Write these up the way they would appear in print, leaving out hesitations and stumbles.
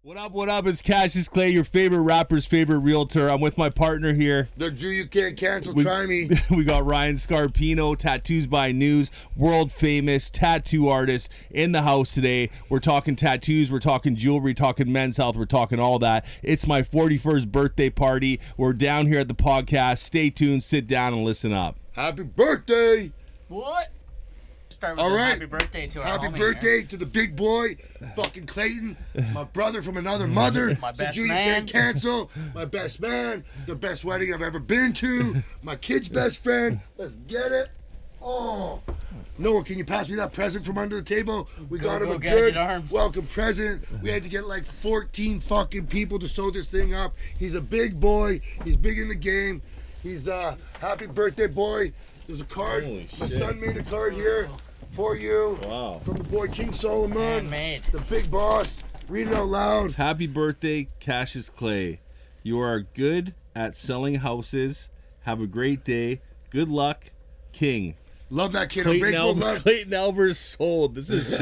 What up, what up? It's CASHIUS CLAY, your favorite rapper's favorite realtor. I'm with my partner here. The Jew you can't cancel, try me. We got Ryan Scarpino, Tattoos by News, world famous tattoo artist in the house today. We're talking tattoos, we're talking jewelry, talking men's health, we're talking all that. It's my 41st birthday party. We're down here at the podcast. Stay tuned, sit down, and listen up. Happy birthday! What? Start with All right. Happy birthday to our Happy homie birthday here. to the big boy, fucking Clayton, my brother from another mother. My the best Jew you man. can't cancel. My best man, the best wedding I've ever been to. My kid's best friend. Let's get it. Oh, Noah, can you pass me that present from under the table? We got him a Gadget good Arms. welcome present. We had to get like 14 fucking people to sew this thing up. He's a big boy. He's big in the game. He's happy birthday, boy. There's a card. Holy My shit. son made a card here for you. Wow. From the boy King Solomon. Handmade. The big boss. Read it out loud. Happy birthday, CASHIUS CLAY. You are good at selling houses. Have a great day. Good luck, King. Love that kid. Clayton, Unbreakable love. Clayton Albers sold. This is sick.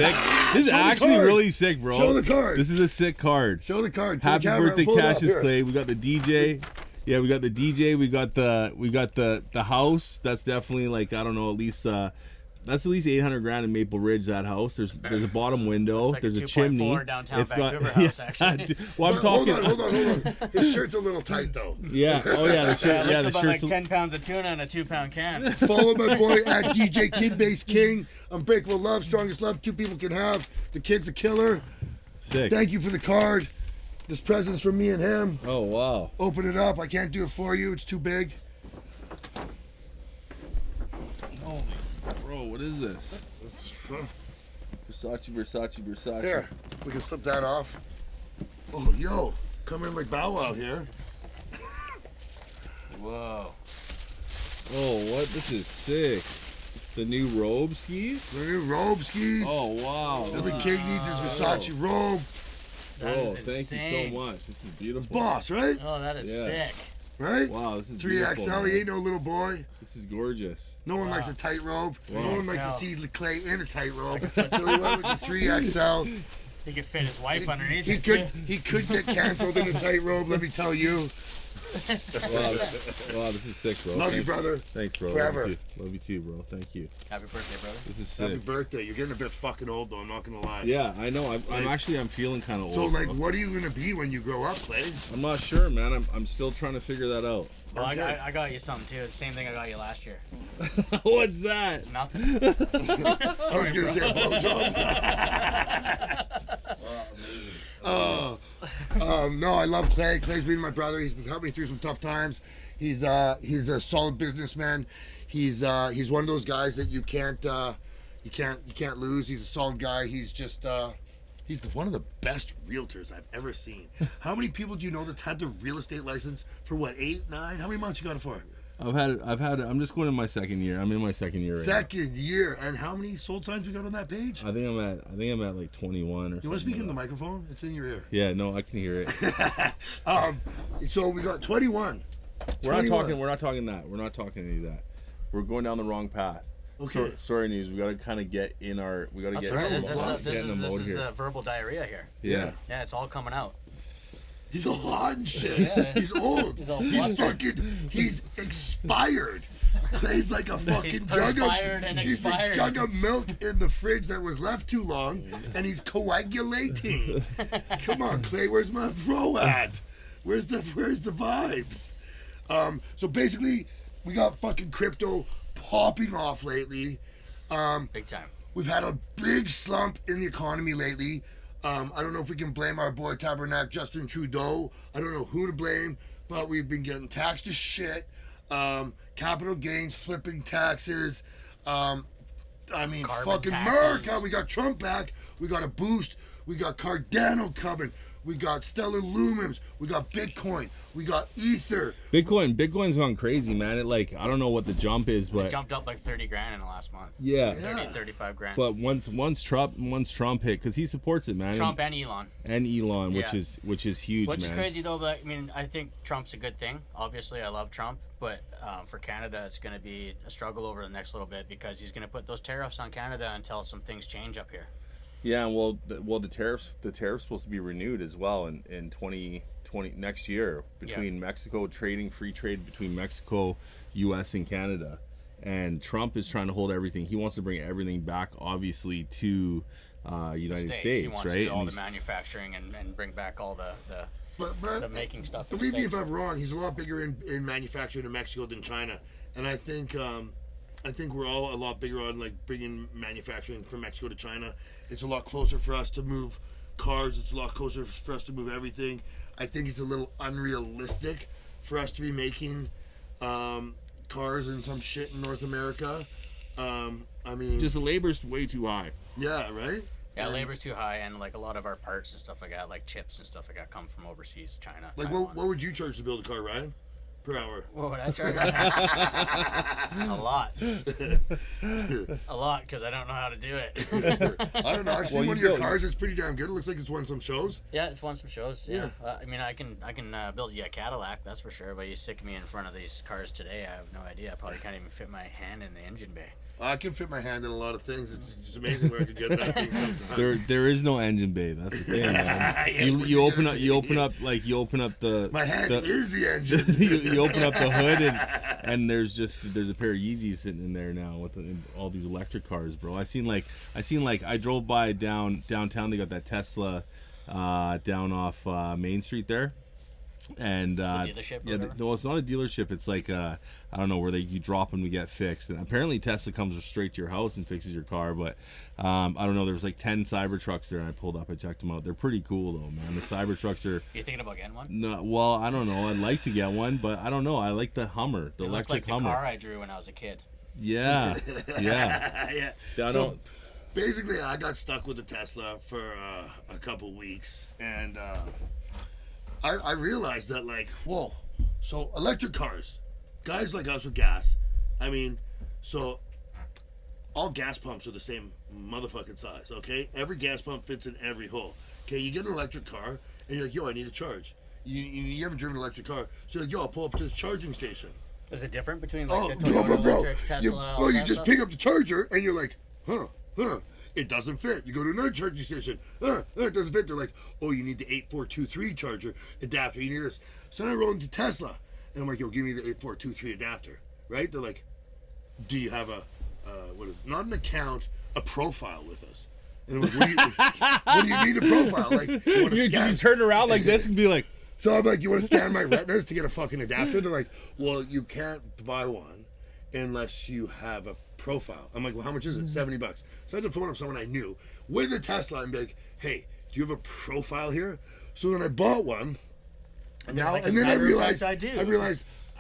This is Show the actually card. really sick, bro. Show the card. This is a sick card. Show the card. to the Happy camera. birthday, Pull it up CASHIUS here. CLAY. We got the DJ. Yeah, we got the DJ. We got the house. That's definitely like, I don't know, at least that's at least 800 grand in Maple Ridge. That house. There's a bottom window. It's like there's a a 2.4 chimney. downtown It's got Vancouver house, actually. Well, I'm But hold talking. on, hold on. His shirt's a little tight though. Yeah. Oh yeah. The shirt. Yeah, Yeah, it the looks about like shirt's. 10 pounds of tuna in a 2-pound can. Follow my boy at DJ Kidbase King. Unbreakable love, strongest love two people can have. The kid's a killer. Sick. Thank you for the card. This present's from me and him. Oh wow. Open it up. I can't do it for you. It's too big. Holy, bro, what is this? Versace. Here, we can slip that off. Oh, yo, come in like Bow Wow here. Whoa. Oh, what? This is sick. The new robe skis. The new robe skis. Oh wow. Every king needs his Versace robe. That Oh, is thank you insane. so much. This is beautiful. Boss, right? Oh, that is Yeah. sick. Right? Wow, this is beautiful. 3XL, he man. ain't no little boy. This is gorgeous. No one Wow. likes a tight robe. Wow. No one likes to 3XL. see the Clay in a tight robe. So he went with the 3XL. He could fit his wife underneath He it, could too. he could get canceled in a tight robe, let me tell you. Wow, this is sick, bro. Love you, Thanks. brother. Thanks, bro. Forever. Love you too, bro. Thank you. Happy birthday, brother. This is Happy sick. birthday. You're getting a bit fucking old though, I'm not gonna lie. Yeah, I know. I'm Like- feeling kind of old. So like bro. what are you gonna be when you grow up, Clay? I'm not sure, man. I'm still trying to figure that out. Well, Okay. I got you something, too. It's the same thing I got you last year. What's that? Nothing. I was gonna say a blowjob. No, I love Clay. Clay's been my brother. He's helped me through some tough times. He's a solid businessman. He's one of those guys that you can't lose. He's a solid guy. He's just he's one of the best realtors I've ever seen. How many people do you know that's had their real estate license for what, 8, 9? How many months you got it for? I'm just going in my second year. I'm in my second year right now. Second year. And how many sold signs we got on that page? I think I'm at like 21 or something. You want to speak like in the that. microphone? It's in your ear. Yeah, no, I can hear it. So we got 21. We're not 21. talking that. We're not talking any of that. We're going down the wrong path. Okay. Sorry, news. We got to kind of get in our. We got to get That's right. in This, the mode. this, Get in the is, mode this is here. the verbal diarrhea here. Yeah. Yeah, it's all coming out. He's all hot and shit. Yeah. He's old. He's all He's flustered. he's expired. Clay's like a fucking jug perspired and he's expired. a jug of milk in the fridge that was left too long, and he's coagulating. Come on, Clay, where's my bro at? Where's the vibes? So basically, we got fucking crypto popping off lately. Big time. We've had a big slump in the economy lately. I don't know if we can blame our boy Tabernacle Justin Trudeau. I don't know who to blame, but we've been getting taxed to shit. Capital gains, flipping taxes. I mean, Carbon fucking taxes. America. We got Trump back. We got a boost. We got Cardano coming. We got Stellar Lumens. We got Bitcoin. We got Ether. Bitcoin's gone crazy, man. It like I don't know what the jump is, It but jumped up like 30 grand in the last month. yeah. 35 grand. But once Trump hit, because he supports it, man. Trump and Elon. and Elon, Yeah. which is huge, Which man. is crazy though, but I mean, I think Trump's a good thing. Obviously, I love Trump, but for Canada, it's going to be a struggle over the next little bit because he's going to put those tariffs on Canada until some things change up here. Yeah, well, the tariffs supposed to be renewed as well in 2020 next year between Mexico, free trade between Mexico, U.S. and Canada, and Trump is trying to hold everything. He wants to bring everything back, obviously, to United States, He wants right? to do all the manufacturing and bring back all the making stuff. Believe me if I'm wrong, he's a lot bigger in manufacturing in Mexico than China, and I think we're all a lot bigger on like bringing manufacturing from Mexico to China. It's a lot closer for us to move cars. It's a lot closer for us to move everything. I think it's a little unrealistic for us to be making cars and some shit in North America. I mean, just the labor's way too high. Yeah, right. Yeah, labor's too high, and like a lot of our parts and stuff like that, like chips and stuff like that, come from overseas, China. Like, what would you charge to build a car, Ryan? Per hour? What would I charge? A lot. A lot, because I don't know how to do it. I don't know. I've seen one of your cars. It's pretty damn good. It looks like it's won some shows. Yeah, it's won some shows. Yeah. I mean, I can build you a Cadillac, that's for sure. But you stick me in front of these cars today, I have no idea. I probably can't even fit my hand in the engine bay. I can fit my hand in a lot of things. It's just amazing where I could get that thing sometimes. There is no engine bay. That's the thing, man. you open up the. My hand is the engine. you open up the hood and there's a pair of Yeezys sitting in there now with all these electric cars, bro. I drove by downtown. They got that Tesla down off Main Street there. And the dealership, no, it's not a dealership. It's like I don't know where you drop them to get fixed. And apparently Tesla comes straight to your house and fixes your car. But I don't know. There was like 10 Cybertrucks there, and I pulled up. I checked them out. They're pretty cool though, man. The Cybertrucks are. You thinking about getting one? No, well, I don't know. I'd like to get one, but I don't know. I like the Hummer, the electric Hummer. The car I drew when I was a kid. Yeah, yeah. So basically, I got stuck with the Tesla for a couple weeks, and. I realized that, like, whoa, so electric cars, guys like us with gas, I mean, so all gas pumps are the same motherfucking size, okay? Every gas pump fits in every hole. Okay, you get an electric car, and you're like, yo, I need a charge. You haven't driven an electric car, so you're like, yo, I'll pull up to this charging station. Is it different between, like, the Toyota electrics, Tesla, you just pick up the charger, and you're like, huh. It doesn't fit. You go to another charging station. It doesn't fit. They're like, oh, you need the 8423 charger adapter. You need this. So then I roll into Tesla. And I'm like, yo, give me the 8423 adapter. Right? They're like, do you have not an account, a profile with us? And I'm like, what do you need a profile? Like, you turn around like this and be like. So I'm like, you want to scan my retinas to get a fucking adapter? They're like, well, you can't buy one unless you have a profile. I'm like, well, how much is it? $70. So I had to phone up someone I knew with a Tesla and be like, hey, do you have a profile here? So then I bought one, and then I realized I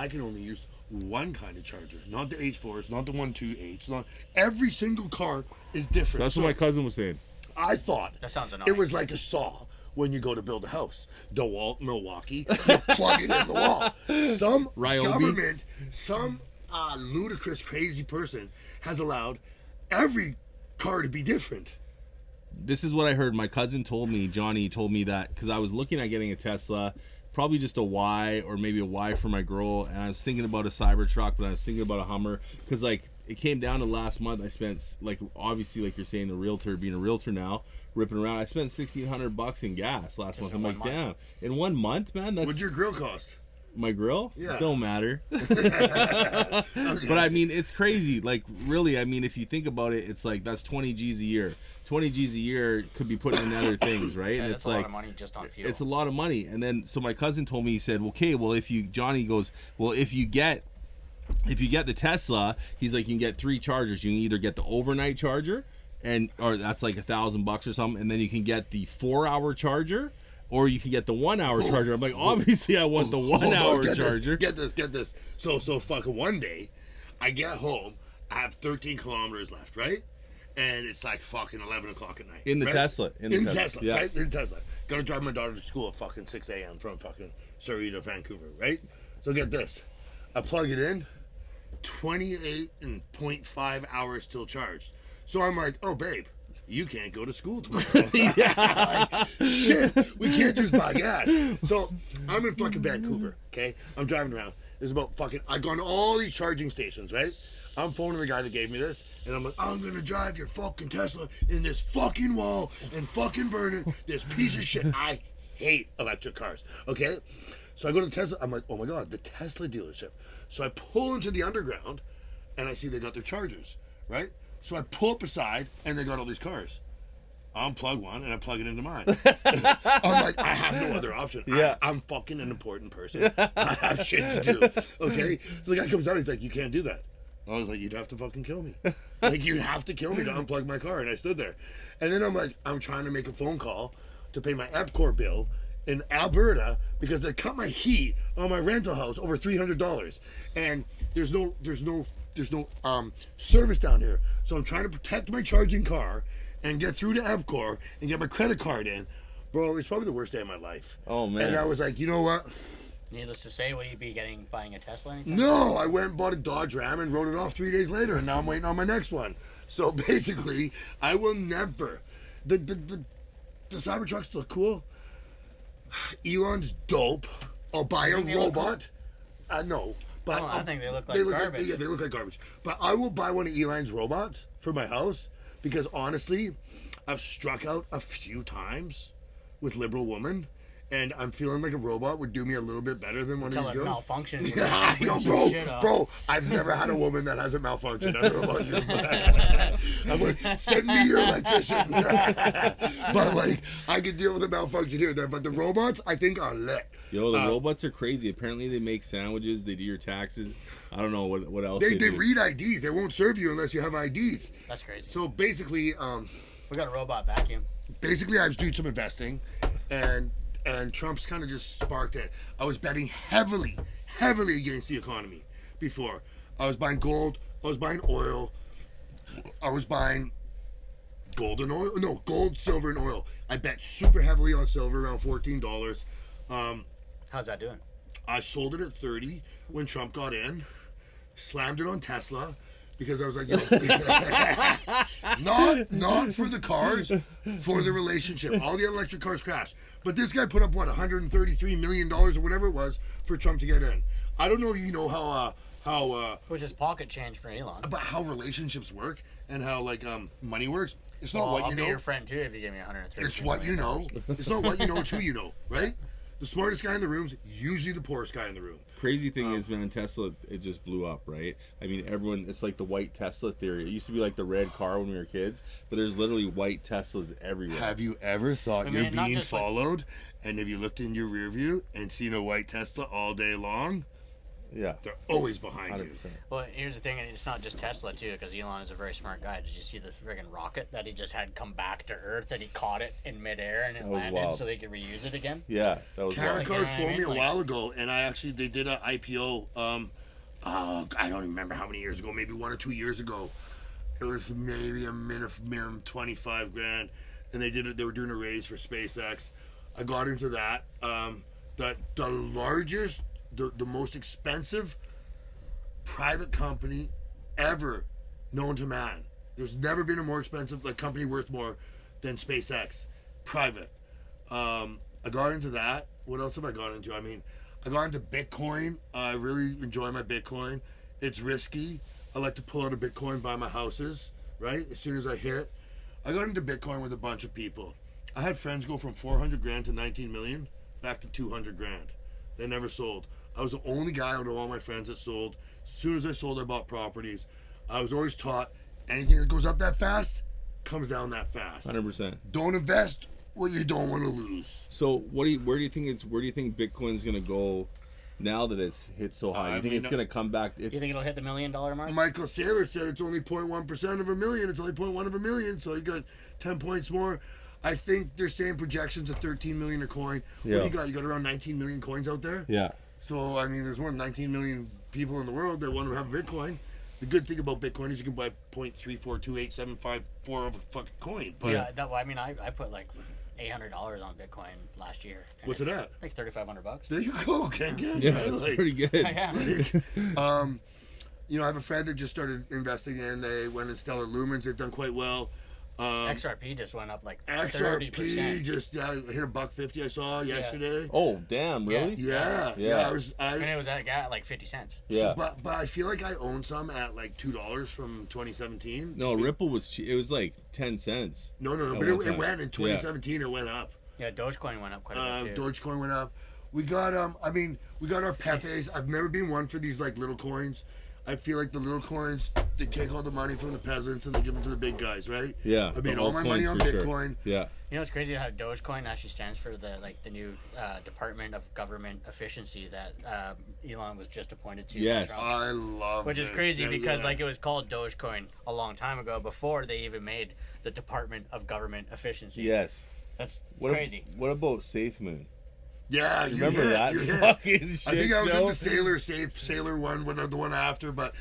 can only use one kind of charger, not the H4s, not the 128s, not every single car is different. That's what my cousin was saying. I thought that sounds annoying. It was like a saw when you go to build a house. DeWalt, Milwaukee, you plug it in the wall. Some government, some ludicrous, crazy person has allowed every car to be different. This is what I heard. My cousin told me, Johnny told me that, because I was looking at getting a Tesla, probably just a Y or maybe a Y for my girl, and I was thinking about a Cybertruck, but I was thinking about a Hummer, because like it came down to last month. I spent, like, obviously, like you're saying, being a realtor now, ripping around, I spent $1,600 in gas last month. I'm like, damn, in 1 month, man. What'd your grill cost? My grill? Yeah. Don't matter. Okay. But I mean, it's crazy. Like, really, I mean, if you think about it, it's like that's 20 G's a year. 20 G's a year could be put in other things, right? Yeah, and it's a lot of money just on fuel. It's a lot of money. And then, so my cousin told me, he said, okay, well, Johnny goes, well, if you get the Tesla, he's like, you can get 3 chargers. You can either get the overnight charger, or that's like $1,000 or something, and then you can get the 4-hour charger, or you can get the 1-hour charger. I'm like, obviously I want the 1-hour charger. Get this. So fucking one day, I get home, I have 13 kilometers left, right? And it's like fucking 11 o'clock at night. In the right? Tesla. In the Tesla, yeah. Right? In Tesla. Gotta drive my daughter to school at fucking 6 a.m. from fucking Surrey to Vancouver, right? So get this. I plug it in, 28.5 hours till charged. So I'm like, oh, babe, you can't go to school tomorrow. Like, shit, we can't just buy gas. So I'm in fucking Vancouver, okay? I'm driving around. There's about fucking, I've gone to all these charging stations, right? I'm phoning the guy that gave me this, and I'm like, I'm gonna drive your fucking Tesla in this fucking wall and fucking burn it. This piece of shit. I hate electric cars. Okay, so I go to the Tesla. I'm like, oh my god, the Tesla dealership. So I pull into the underground, and I see they got their chargers, right? So I pull up beside, and they got all these cars. I unplug one and I plug it into mine. I'm like, I have no other option. Yeah. I'm fucking an important person. I have shit to do. Okay? So the guy comes out, he's like, you can't do that. I was like, you'd have to fucking kill me. Like, you'd have to kill me to unplug my car. And I stood there. And then I'm like, I'm trying to make a phone call to pay my EPCOR bill in Alberta because they cut my heat on my rental house over $300. And there's no service down here. So I'm trying to protect my charging car and get through to EPCOR and get my credit card in. Bro, it's probably the worst day of my life. Oh, man. And I was like, you know what? Needless to say, will you be buying a Tesla anytime? No, I went and bought a Dodge Ram and wrote it off 3 days later, and now I'm waiting on my next one. So basically, I will never. The Cybertruck's look cool. Elon's dope. I'll buy a robot. No. But I think they look like garbage. Yeah, they look like garbage. But I will buy one of Elon's robots for my house. Because honestly, I've struck out a few times with liberal women, and I'm feeling like a robot would do me a little bit better than one of these girls. Malfunctions. Yeah, yo, bro, I've never had a woman that hasn't malfunctioned. I don't know about you, but I'm like, send me your electrician. But like, I could deal with a malfunction here and there. But the robots, I think, are lit. Yo, the robots are crazy. Apparently, they make sandwiches. They do your taxes. I don't know what else. They do. read IDs. They won't serve you unless you have IDs. That's crazy. So basically, we got a robot vacuum. Basically, I was doing some investing, and Trump's kind of just sparked it. I was betting heavily against the economy before. I was buying gold. I was buying oil. I was buying gold and oil. No, gold, silver, and oil. I bet super heavily on silver, around $14. How's that doing? I sold it at 30 when Trump got in. Slammed it on Tesla because I was like, yo, not for the cars, for the relationship. All the electric cars crashed. But this guy put up, what, $133 million or whatever it was for Trump to get in. I don't know if you know how which is pocket change for Elon. about how relationships work and how, like, money works. It's not Well, what I'll you be know. your friend too if you give me $133 It's what you know. It's not what you know, it's who you know, right? The smartest guy in the room is usually the poorest guy in the room. Crazy thing is, man, Tesla, it just blew up, right? I mean, everyone, it's like the white Tesla theory. It used to be like the red car when we were kids, but there's literally white Teslas everywhere. Have you ever thought I mean, you're not being just like- followed, and have you looked in your rear view and seen a white Tesla all day long? Yeah. They're always behind 100%. you. Well, here's the thing, it's not just Tesla too, because Elon is a very smart guy. Did you see the friggin' rocket that he just had come back to Earth and he caught it in midair and it was landed wild. so they could reuse it again? Yeah, that was Camera wild. Card You know what I phoned me mean? a Like- while ago, and they did an IPO. I don't even remember how many years ago, maybe 1 or 2 years ago. It was maybe a minimum 25 grand, and they were doing a raise for SpaceX. I got into that. The largest, the most expensive private company ever known to man. There's never been a more expensive company worth more than SpaceX. Private. I got into that. What else have I got into? I mean, I got into Bitcoin. I really enjoy my Bitcoin. It's risky. I like to pull out a Bitcoin, buy my houses, right? As soon as I hit. I got into Bitcoin with a bunch of people. I had friends go from 400 grand to 19 million back to 200 grand. They never sold. I was the only guy out of all my friends that sold. As soon as I sold, I bought properties. I was always taught anything that goes up that fast comes down that fast. 100%. Don't invest what you don't want to lose. So, where do you think Bitcoin's gonna go now that it's hit so high? You think it's gonna come back? Do you think it'll hit the $1 million mark? Michael Saylor said it's only 0.1% of a million. It's only 0.1 of a million, so you got 10 points more. I think they're saying projections of 13 million a coin. Yeah. What do you got? You got around 19 million coins out there? Yeah. So, I mean, there's more than 19 million people in the world that want to have a Bitcoin. The good thing about Bitcoin is you can buy 0.3428754 of a fucking coin. But Yeah, I mean, I put like $800 on Bitcoin last year. and What's it's it at? Like $3,500. there you go, Ken. Yeah, it's pretty good. Yeah. I have a friend that just started investing in. They went in Stellar Lumens. They've done quite well. XRP just went up like XRP 30%. just hit $1.50 I saw yesterday. Oh, damn, really? Yeah. And it was at like 50 cents. Yeah. So, but I feel like I own some at like $2 from 2017. No, Ripple was cheap. It was like 10 cents. No, but it went in 2017. It went up. Yeah, Dogecoin went up quite a bit too. Dogecoin went up. We got we got our Pepes. I've never been one for these like little coins. I feel like the little coins, they take all the money from the peasants and they give them to the big guys, right? Yeah. I made all my money on Bitcoin. Sure. Yeah. You know what's crazy? How Dogecoin actually stands for the new Department of Government Efficiency that Elon was just appointed to. Yes. I love Which is crazy because like it was called Dogecoin a long time ago before they even made the Department of Government Efficiency. Yes. That's crazy. What about SafeMoon? Yeah, you remember that fucking shit? I think I was show? in the Sailor one, the one after, but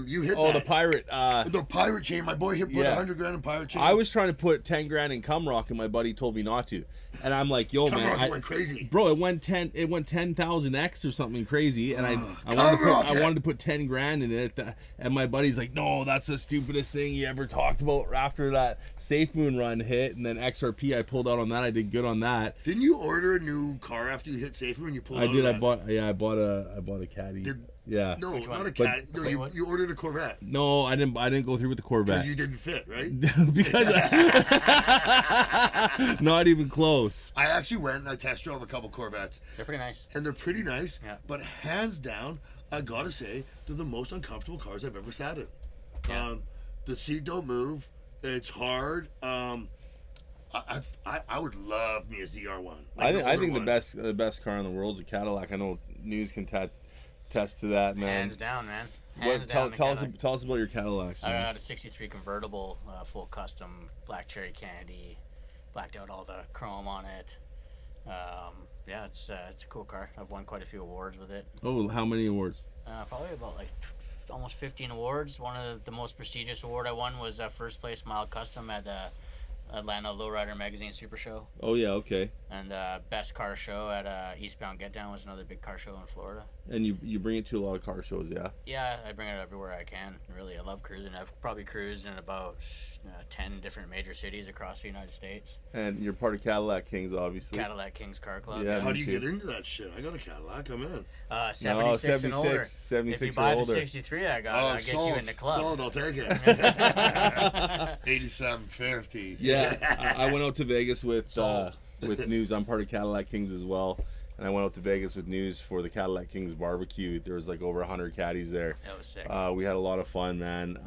you hit the that. the pirate chain. My boy put $100,000 in pirate chain. I was trying to put 10 grand in Cum Rock, and my buddy told me not to. And I'm like, yo, Cum man, Rock went crazy, bro. It went 10,000x or something crazy, and I wanted to put 10 grand in it. And my buddy's like, no, that's the stupidest thing you ever talked about. After that SafeMoon run hit, and then XRP, I pulled out on that. I did good on that. Didn't you order a new car after you hit SafeMoon? You pulled. I did. I bought a Caddy. No, not a Caddy. No, you ordered a Corvette. No, I didn't go through with the Corvette. Because you didn't fit, right? Because not even close. I actually went and I test drove a couple Corvettes. They're pretty nice. And they're pretty nice. Yeah. But hands down, I gotta say, they're the most uncomfortable cars I've ever sat in. Yeah. The seat don't move. It's hard. I would love me a ZR1. I think the best car in the world is a Cadillac. I know News can test to that, man. Hands down, man. Tell us about your Cadillacs. I got a '63 convertible, full custom, black cherry candy, blacked out all the chrome on it. Yeah, it's a cool car. I've won quite a few awards with it. Oh, how many awards? Probably about like almost 15 awards. One of the most prestigious award I won was first place mild custom at the Atlanta Lowrider Magazine Super Show. Oh yeah, okay. And best car show at Eastbound Get Down was another big car show in Florida. And you bring it to a lot of car shows, yeah? Yeah, I bring it everywhere I can. Really, I love cruising. I've probably cruised in about 10 different major cities across the United States. And you're part of Cadillac Kings, obviously. Cadillac Kings Car Club. Yeah. How do you get into that shit? I got a Cadillac. I'm in. 76 and older. 76 if you or buy older. the 63 I got, I'll get you in the club. Sold, I'll take it. 8750. Yeah, I went out to Vegas with News. I'm part of Cadillac Kings as well. And I went out to Vegas with News for the Cadillac Kings barbecue. There was like over 100 caddies there. That was sick. We had a lot of fun, man.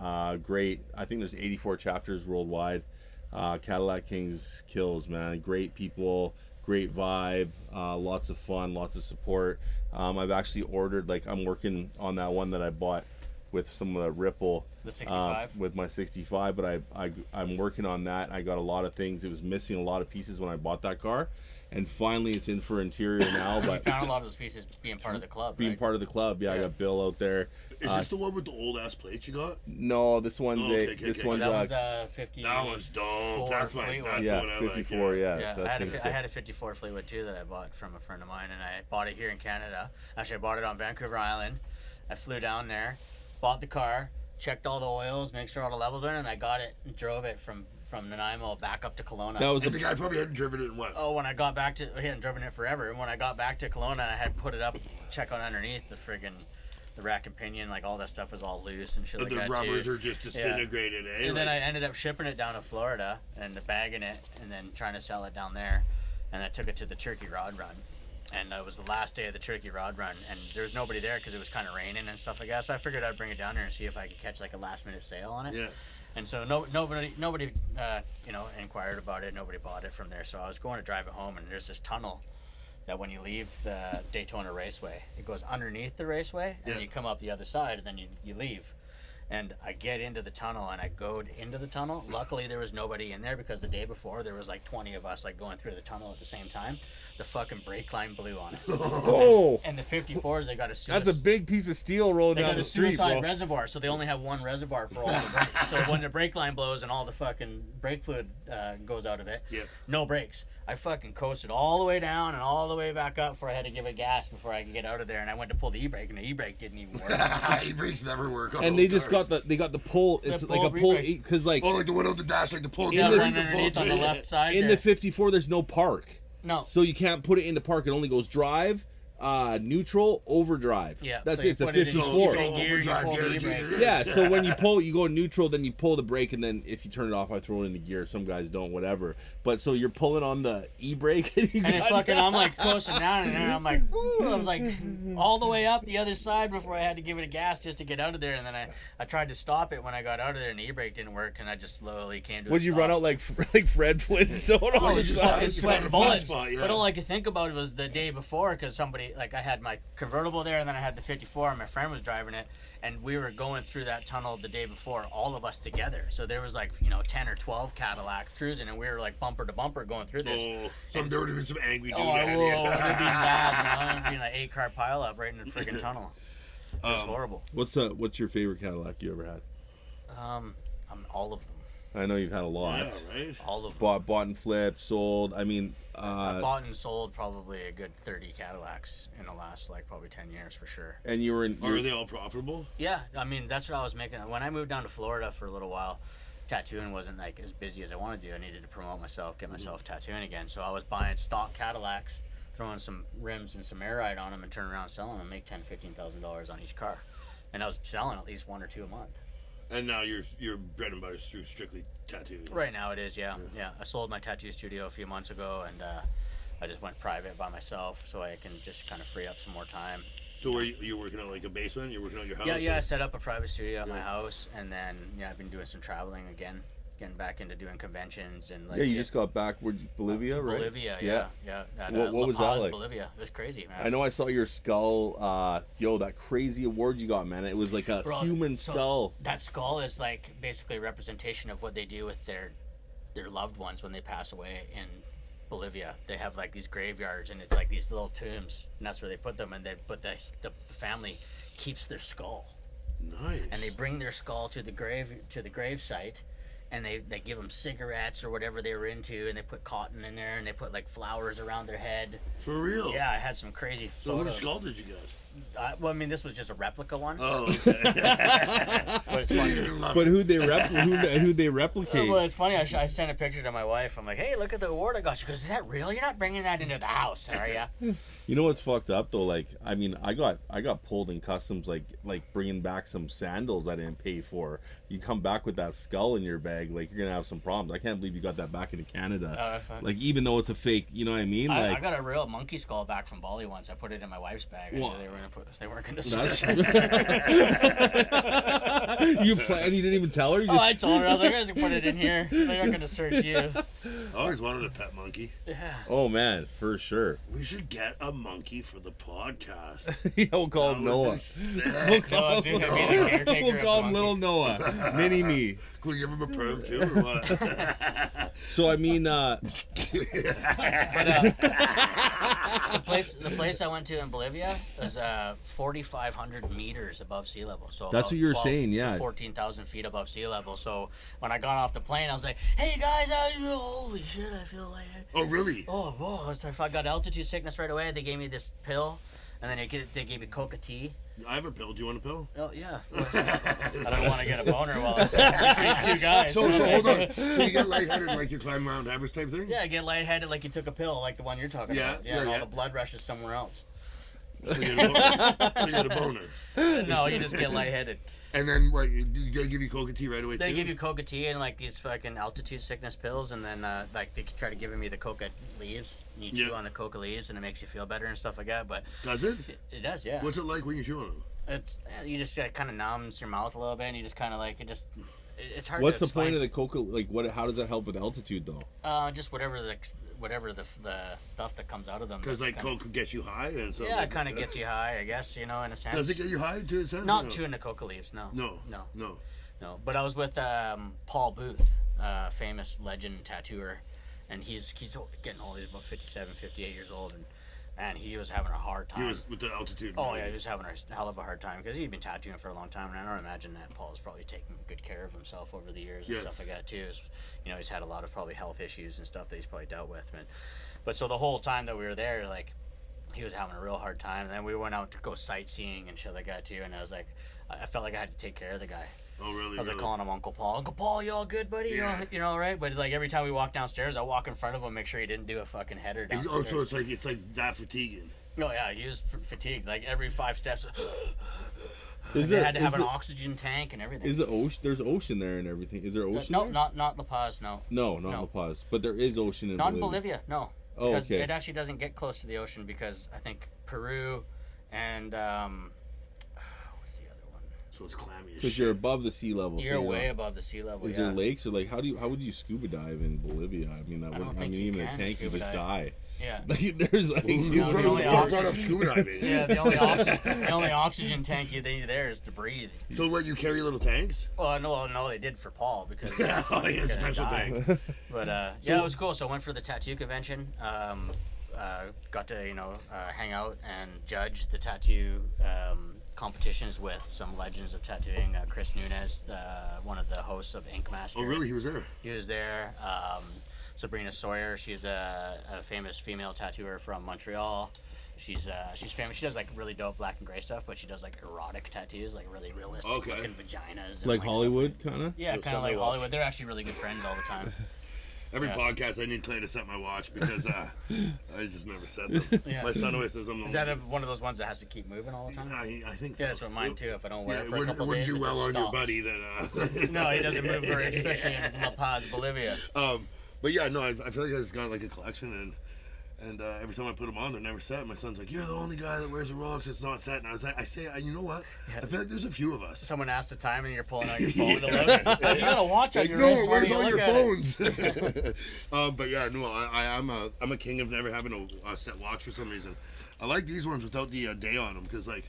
Great. I think there's 84 chapters worldwide. Cadillac Kings kills, man. Great people, great vibe, lots of fun, lots of support. I've actually ordered, I'm working on that one that I bought with some of the Ripple. The 65? With my 65, but I'm working on that. I got a lot of things. It was missing a lot of pieces when I bought that car. And finally, it's in for interior now. But you found a lot of those pieces being part of the club, Being part of the club, yeah. I got Bill out there. Is this the one with the old ass plates you got? No, this one's that was the 50. That one's dope. That's one I 54, like. Yeah. I had a 54 Fleetwood too that I bought from a friend of mine, and I bought it here in Canada. Actually, I bought it on Vancouver Island. I flew down there, bought the car, checked all the oils, make sure all the levels were in, and I got it and drove it from Nanaimo back up to Kelowna. And the guy probably hadn't driven it in what? Oh, when I got back to, he hadn't driven it forever. And when I got back to Kelowna, I had put it up, check on underneath the rack and pinion, all that stuff was all loose and shit like that. The rubbers are just disintegrated, eh? And then I ended up shipping it down to Florida and bagging it and then trying to sell it down there. And I took it to the Turkey Rod Run. And it was the last day of the Turkey Rod Run, and there was nobody there because it was kind of raining and stuff like that. So I figured I'd bring it down there and see if I could catch a last minute sale on it. Yeah. And so nobody inquired about it. Nobody bought it from there. So I was going to drive it home, and there's this tunnel that when you leave the Daytona Raceway, it goes underneath the raceway, and then you come up the other side, and then you leave. And I get into the tunnel, and I go into the tunnel. Luckily, there was nobody in there because the day before, there was 20 of us going through the tunnel at the same time. The fucking brake line blew on it. Oh! And the 54s, they got That's a big piece of steel rolling down the street, bro. They got a suicide reservoir, so they only have one reservoir for all the brakes. So when the brake line blows and all the fucking brake fluid goes out of it, no brakes. I fucking coasted all the way down and all the way back up before I had to give it gas before I could get out of there. And I went to pull the e-brake, and the e-brake didn't even work. E-brakes never work. And they just got the pull. It's like a pull because like like the window of the dash, like the pull. Yeah, one underneath on the left side. In the 54, there's no park. No. So you can't put it into park. It only goes drive, neutral, overdrive. Yeah. That's so it. It's a 54. Yeah. So when you pull, you go neutral, then you pull the brake, and then if you turn it off, I throw it into gear. Some guys don't, whatever. But so you're pulling on the e-brake, and it's fucking. I'm like coasting down, and then I'm like, woo, I was like all the way up the other side before I had to give it a gas just to get out of there, and then I tried to stop it when I got out of there, and the e-brake didn't work, and I just slowly came to. Would you run out like Fred Flintstone? Oh, it's sweating bullets. But all I could think about was the day before, because somebody like I had my convertible there, and then I had the 54, and my friend was driving it, and we were going through that tunnel the day before, all of us together. So there was like 10 or 12 Cadillac cruising, and we were like bumper to bumper going through this. There would have been some angry dude. It would have been bad. It would be an 8-car pileup right in the friggin' tunnel. It was horrible. What's your favorite Cadillac you ever had? All of them. I know you've had a lot. Yeah, right. All of them. Bought and flipped, sold. I mean, I bought and sold probably a good 30 Cadillacs in the last probably 10 years for sure. And you were in. Are they all profitable? Yeah, I mean that's what I was making when I moved down to Florida for a little while. Tattooing wasn't like as busy as I wanted to. I needed to promote myself, get myself tattooing again. So I was buying stock Cadillacs, throwing some rims and some air ride on them, and turning around selling them, make $10,000-$15,000 on each car, and I was selling at least 1 or 2 a month. And now your bread and butter is through strictly tattooing. Right now it is, yeah. I sold my tattoo studio a few months ago, and I just went private by myself so I can just kind of free up some more time. So were you working on like a basement? You're working on your house? Yeah. I set up a private studio at my house, and then I've been doing some traveling again. Getting back into doing conventions and you just got back. Bolivia, right? Bolivia, yeah. What was that like? Bolivia. It was crazy, man. I know I saw your skull. That crazy award you got, man. It was like a human skull. That skull is like basically a representation of what they do with their loved ones when they pass away in Bolivia. They have like these graveyards, and it's like these little tombs, and that's where they put them. And the family keeps their skull. Nice. And they bring their skull to the grave site. And they give them cigarettes or whatever they were into, and they put cotton in there, and they put like flowers around their head. For real? Yeah, I had some crazy photos. So whose skull did you get? Well, I mean, this was just a replica one. Oh, okay. But it's funny. But who'd they replicate? Well, it's funny. I sent a picture to my wife. I'm like, hey, look at the award I got. She goes, is that real? You're not bringing that into the house, are you? You know what's fucked up though? Like, I mean, I got pulled in customs, like bringing back some sandals I didn't pay for. You come back with that skull in your bag, like you're gonna have some problems. I can't believe you got that back into Canada. Like, even though it's a fake, you know what I mean? I got a real monkey skull back from Bali once. I put it in my wife's bag. Well, they weren't gonna search. You didn't even tell her? I told her. I was like, I just put it in here. They aren't gonna search you. I always wanted a pet monkey. Yeah. Oh man, for sure. We should get a monkey for the podcast. Yeah, we'll call him Noah. We'll call him Little Noah. Mini me. Can we give him a perm too, or what? So I mean, the place I went to in Bolivia was 4,500 meters above sea level. So that's what you're saying, yeah. 14,000 feet above sea level. So when I got off the plane, I was like, "Hey guys, holy shit, I feel like." Oh really? Oh, whoa! So I got altitude sickness right away. They gave me this pill, and then they gave me coca tea. I have a pill. Do you want a pill? Oh yeah. I don't want to get a boner while I'm between 2 guys. So hold on. So you get lightheaded like you climb Mount Everest type thing? Yeah, I get lightheaded like you took a pill, like the one you're talking about. Yeah, all the blood rushes somewhere else. So you get a boner. No, you just get lightheaded. And then what? They give you coca tea right away? They give you coca tea and like these fucking altitude sickness pills, and then like they try to give me the coca leaves. And you chew on the coca leaves, and it makes you feel better and stuff like that. But does it? It does, yeah. What's it like when you chew on them? It's you just kind of numbs your mouth a little bit, and you just kind of like it just. It's hard. What's to the point of the coca? Like, what? How does that help with altitude, though? Just whatever the stuff that comes out of them. Because like coca gets you high, and so. Yeah, it kind of gets you high, I guess. In a sense. Does it get you high to a sense? Not chewing the coca leaves, no. No. But I was with Paul Booth, famous legend tattooer, and he's getting old. He's about 57, 58 years old, and he was having a hard time. He was with the altitude. Oh yeah, he was having a hell of a hard time because he'd been tattooing for a long time, and I don't imagine that Paul was probably taking good care of himself over the years and stuff like that too. He's had a lot of probably health issues and stuff that he's probably dealt with, but so the whole time that we were there, like he was having a real hard time. And then we went out to go sightseeing and shit like that too, and I was like, I felt like I had to take care of the guy. Oh, really? I was like really? calling him Uncle Paul. Uncle Paul, you all good, buddy? Yeah. You know, right? But like every time we walk downstairs, I walk in front of him, make sure he didn't do a fucking header down the Oh, stairs. so it's like that fatiguing. Oh yeah, he was fatigued. Like every 5 steps, Is they there, had to is have an the- oxygen tank and everything. Is the ocean? There's ocean there and everything. Is there ocean? No, there? not La Paz. No, No, not No. La Paz. But there is ocean in not in Bolivia. Bolivia. No, Oh, because okay. it actually doesn't get close to the ocean because I think Peru and what's the other one? So it's clammy as Because shit. you're above the sea level. You're so way above the sea level. Is yeah. there lakes or like how would you scuba dive in Bolivia? I mean that I would don't I think mean you even a can tank you scuba just dive. die. Yeah. Like there's like Who No, the only brought up oxygen- scuba diving? Yeah, the only oxygen tank you need there is to breathe. So what, you carry little tanks? Well, no, they did for Paul because Oh, yeah, gonna special die. tank. But yeah, it was cool. So I went for the tattoo convention. Got to hang out and judge the tattoo competitions with some legends of tattooing. Chris Nunez, one of the hosts of Ink Master. Oh, really? He was there? He was there. Sabrina Sawyer, she's a famous female tattooer from Montreal. She's famous. She does like really dope black and gray stuff, but she does like erotic tattoos, like really realistic Okay. looking vaginas. And, like stuff Hollywood kind of. Yeah, Yo, kind of like somebody watch. Hollywood. They're actually really good friends all the time. Every Yeah. podcast, I need Clay to set my watch because I just never set them. Yeah. My son always says I'm the Is that one of those ones that has to keep moving all the time? I think so. Yeah, that's what mine too. If I don't wear Yeah, it it for a wouldn't, couple days, do it well just on your stops. buddy that. No, he doesn't move very, especially in La Paz, Bolivia. But yeah, no, I feel like I just got like a collection, and every time I put them on, they're never set. My son's like, "You're the only guy that wears a Rolex that's not set." And I was like, you know what? Yeah. I feel like there's a few of us. Someone asked the time and you're pulling out your phone to look. You got a watch on Like, your no, wrist. why where's do you all your look at it? phones? But yeah, no, I'm a king of never having a set watch for some reason. I like these ones without the day on them because like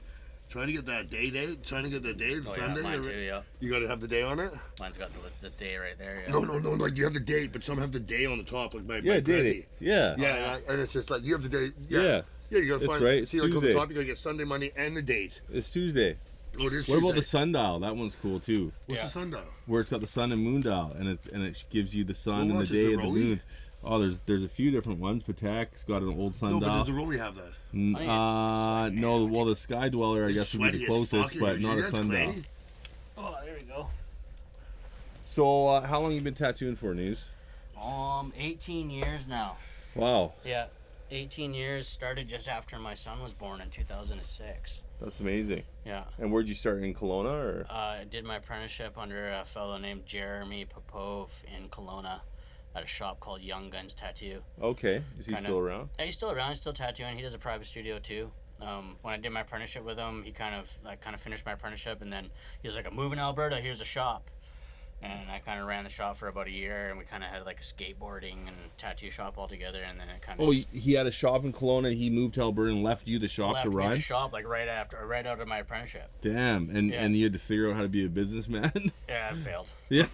trying to get that day, the Oh, Sunday. yeah, mine too, yeah. You got to have the day on it. Mine's got the day right there. Yeah. No, like you have the date, but some have the day on the top, like my Yeah, did Prezi. it. Yeah. Yeah, and it's just like you have the date. Yeah. Yeah, you gotta It's find. right, it's See, like on the Tuesday. top, you gotta get Sunday, Monday, and the date. It's Tuesday. Oh, it is What about the Tuesday. sundial? That one's cool too. What's Yeah. the sundial? Where it's got the sun and moon dial, and it gives you the sun and the watch it, day the and the Rolly? moon. Oh, there's a few different ones. Patek's got an old No, sundial. but does the Rolly have that? No, well the Sky Dweller I guess would be the Sweaty as closest, fuck, but dude. not a That's sundial. clay. Oh, there we go. So how long you been tattooing for, News? 18 years now. Wow, Yeah, 18 years. Started just after my son was born in 2006. that's amazing. Yeah. And where'd you start, in Kelowna or? I did my apprenticeship under a fellow named Jeremy Popov in Kelowna at a shop called Young Guns Tattoo. Okay, is he Kinda. still around? Yeah, he's still around. He's still tattooing. He does a private studio too. When I did my apprenticeship with him, he kind of finished my apprenticeship, and then he was like, "I'm moving to Alberta. Here's a shop." And I kind of ran the shop for about a year, and we kind of had like a skateboarding and tattoo shop all together, and then it kind of Oh, he had a shop in Kelowna. He moved to Alberta and left you the shop left to me run. the shop like right out of my apprenticeship. Damn, and Yeah. and you had to figure out how to be a businessman. Yeah, I failed. Yeah.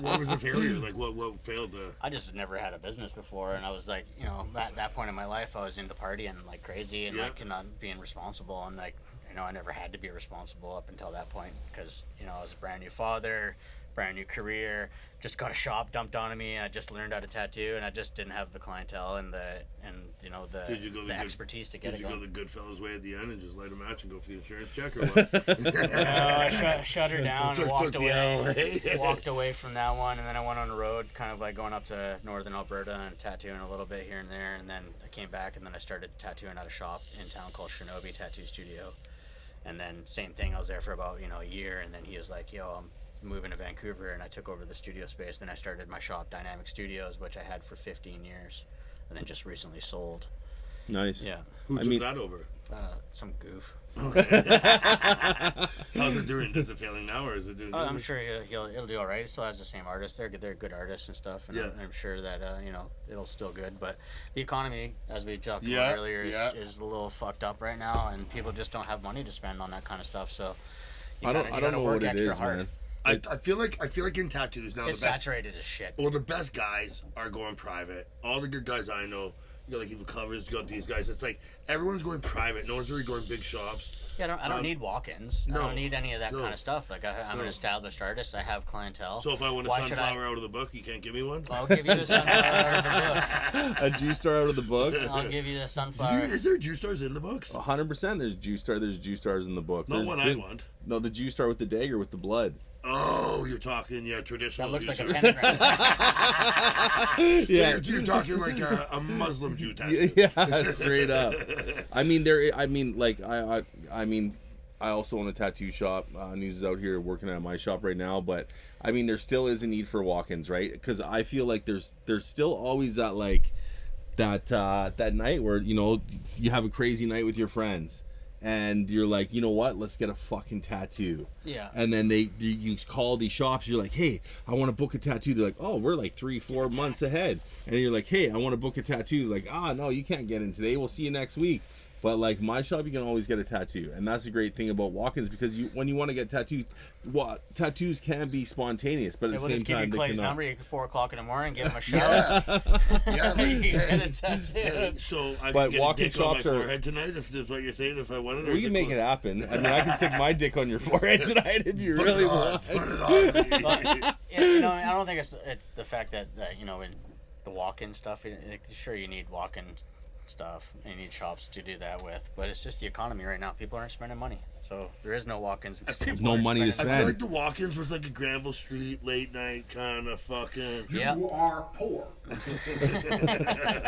What was the failure? Like what failed? I just never had a business before, and I was like, at that point in my life, I was into partying like crazy and Yeah. like not being responsible, and like, I never had to be responsible up until that point because I was a brand new father, brand new career, just got a shop dumped onto me, and I just learned how to tattoo, and I just didn't have the clientele and the Did you go the the good- expertise to get Did it you go going. the Goodfellas way at the end and just light a match and go for the insurance check or what? I shut her down and Took walked the away. L. Walked away from that one, and then I went on the road, kind of like going up to northern Alberta and tattooing a little bit here and there, and then I came back, and then I started tattooing at a shop in town called Shinobi Tattoo Studio, and then same thing, I was there for about a year, and then he was like, "Yo, I'm moving to Vancouver," and I took over the studio space. Then I started my shop, Dynamic Studios, which I had for 15 years, and then just recently sold. Nice. Yeah, Who I took mean- that over? some goof. How's it doing? Is it failing now or is it doing? I'm sure it'll do all right. It still has the same artists. They're good artists and stuff, and Yeah. I'm sure that it'll still good. But the economy, as we talked Yeah, about earlier, yeah. is a little fucked up right now, and people just don't have money to spend on that kind of stuff. So you I don't gotta know work what it extra is, hard. man. I feel like in tattoos now It's the best. saturated as shit. Well, the best guys are going private. All the good guys I know You got like Evil Covers. You got these guys. It's like everyone's going private. No one's really going big shops. Yeah, I don't need walk-ins. No, I don't need any of that no, kind of stuff. Like I'm an established artist. I have clientele. So if I want a sunflower out of the book, you can't give me one? I'll give you the sunflower out of the book. A juice star out of the book? I'll give you the sunflower. Is there juice stars in the books? 100%. There's juice stars in the book. Not one I want. No, the juice star with the dagger with the blood. Oh, you're talking, traditional. That looks like a juicer. pentagram. Yeah. So you're talking like a Muslim Jew tattoo. Yeah, straight up. I mean, I also own a tattoo shop. News is out here working at my shop right now, but I mean, there still is a need for walk-ins, right? Because I feel like there's still always that that night where you have a crazy night with your friends, and you're like, you know what? Let's get a fucking tattoo. Yeah. And then you call these shops. You're like, hey, I want to book a tattoo. They're like, oh, we're like 3-4 months ahead. And you're like, hey, I want to book a tattoo. They're like, no, you can't get in today. We'll see you next week. But like my shop, you can always get a tattoo, and that's the great thing about walk-ins, because when you want to get tattooed, tattoos can be spontaneous, but at the same time, we'll just give you Clay's cannot. number. You can 4 o'clock in the morning, give him a shout. Yeah, like, You get hey, a tattoo. hey, so I But can get a walk-in dick on my shops are- forehead tonight, if that's what you're saying, if I wanted. We can make it happen. I mean, I can stick my dick on your forehead tonight if you Put really it on, want. put it on. But, I don't think it's the fact that in the walk-in stuff. Sure, you need walk-in stuff and you need shops to do that with, but it's just the economy right now. People aren't spending money, so there is no walk-ins because There's people no aren't money to spending I feel spend. like the walk-ins was like a Granville Street late night kind of fucking. Yeah. You are poor.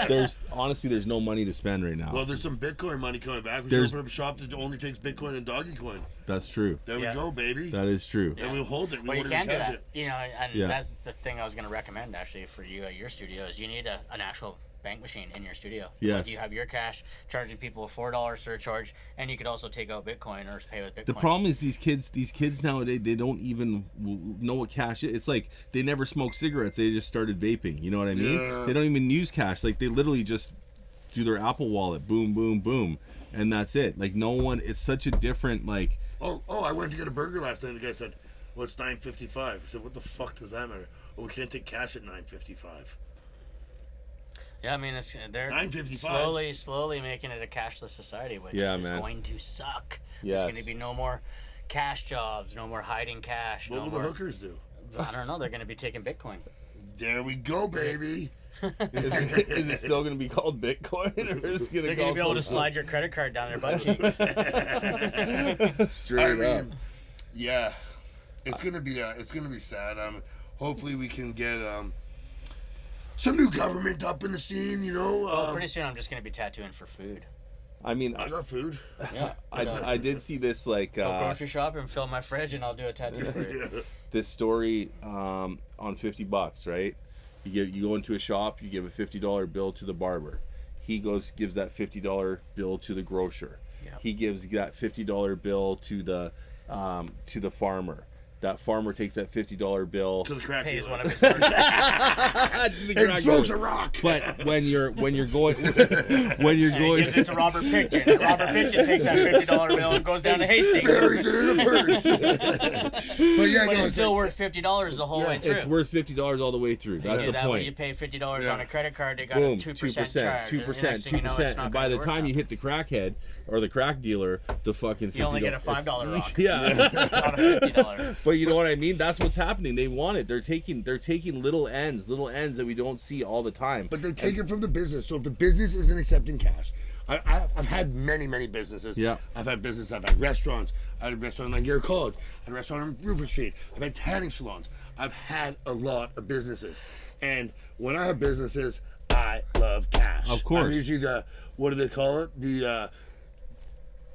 There's no money to spend right now. Well, there's some Bitcoin money coming back. We There's- should open up a shop that only takes Bitcoin and doggy coin. That's true. There Yeah. we go, baby. That is true. And we'll hold it. We Well, you won't can even do touch that, it. and Yeah. that's the thing I was going to recommend actually for you at your studio is you need an actual bank machine in your studio. Yes. Like you have your cash, charging people a $4 surcharge, and you could also take out Bitcoin or pay with Bitcoin. The problem is these kids nowadays, they don't even know what cash is. It's like they never smoked cigarettes. They just started vaping. You know what I mean? Yeah. They don't even use cash. Like they literally just do their Apple Wallet, boom, boom, boom, and that's it. Like no one. It's such a different like. Oh, I went to get a burger last night. The guy said, "Well, it's $9.55." I said, "What the fuck does that matter?" "Oh, we can't take cash at $9.55." Yeah, I mean, they're $9.55. slowly making it a cashless society, which Yeah, is man. going to suck. Yes. There's going to be no more cash jobs, no more hiding cash. What no will more, the hookers do? I don't know. They're going to be taking Bitcoin. There we go, baby. Is it still going to be called Bitcoin, or is it going They're going to be able to slide your credit card down their butt cheeks. straight I up? mean, yeah, it's gonna be sad. Hopefully we can get some new government up in the scene. Well, pretty soon I'm just going to be tattooing for food. I mean, I got food. Yeah. I did see this like Go grocery shop and fill my fridge, and I'll do a tattoo for you. this story on $50, right? You go into a shop, you give a $50 bill to the barber. He gives that $50 bill to the grocer. Yep. He gives that $50 bill to the farmer. That farmer takes that $50 bill. To the crack Pays dealer. one of his workers. And smokes a rock. But when you're going And he gives it to Robert Picton. And Robert Picton takes that $50 bill and goes down to Hastings. buries it in a purse. But yeah, But no, it's still worth $50 the whole way through. it's worth $50 all the way through. That's Yeah, the that way you point. pay $50 Yeah. on a credit card, they got Boom, a 2% charge. 2%, Next thing you know, it's not and by gonna the work time out. you hit the crackhead or the crack dealer, the fucking $50. You only get a $5 rock. Yeah. Not a $50. But you know what I mean? That's what's happening. They want it. They're taking little ends that we don't see all the time. But they take it from the business. So if the business isn't accepting cash, I've had many businesses. Yeah. I've had business. I've had restaurants. I had a restaurant on Gary College. I had a restaurant on Rupert Street. I've had tanning salons. I've had a lot of businesses. And when I have businesses, I love cash. Of course. I'm usually what do they call it?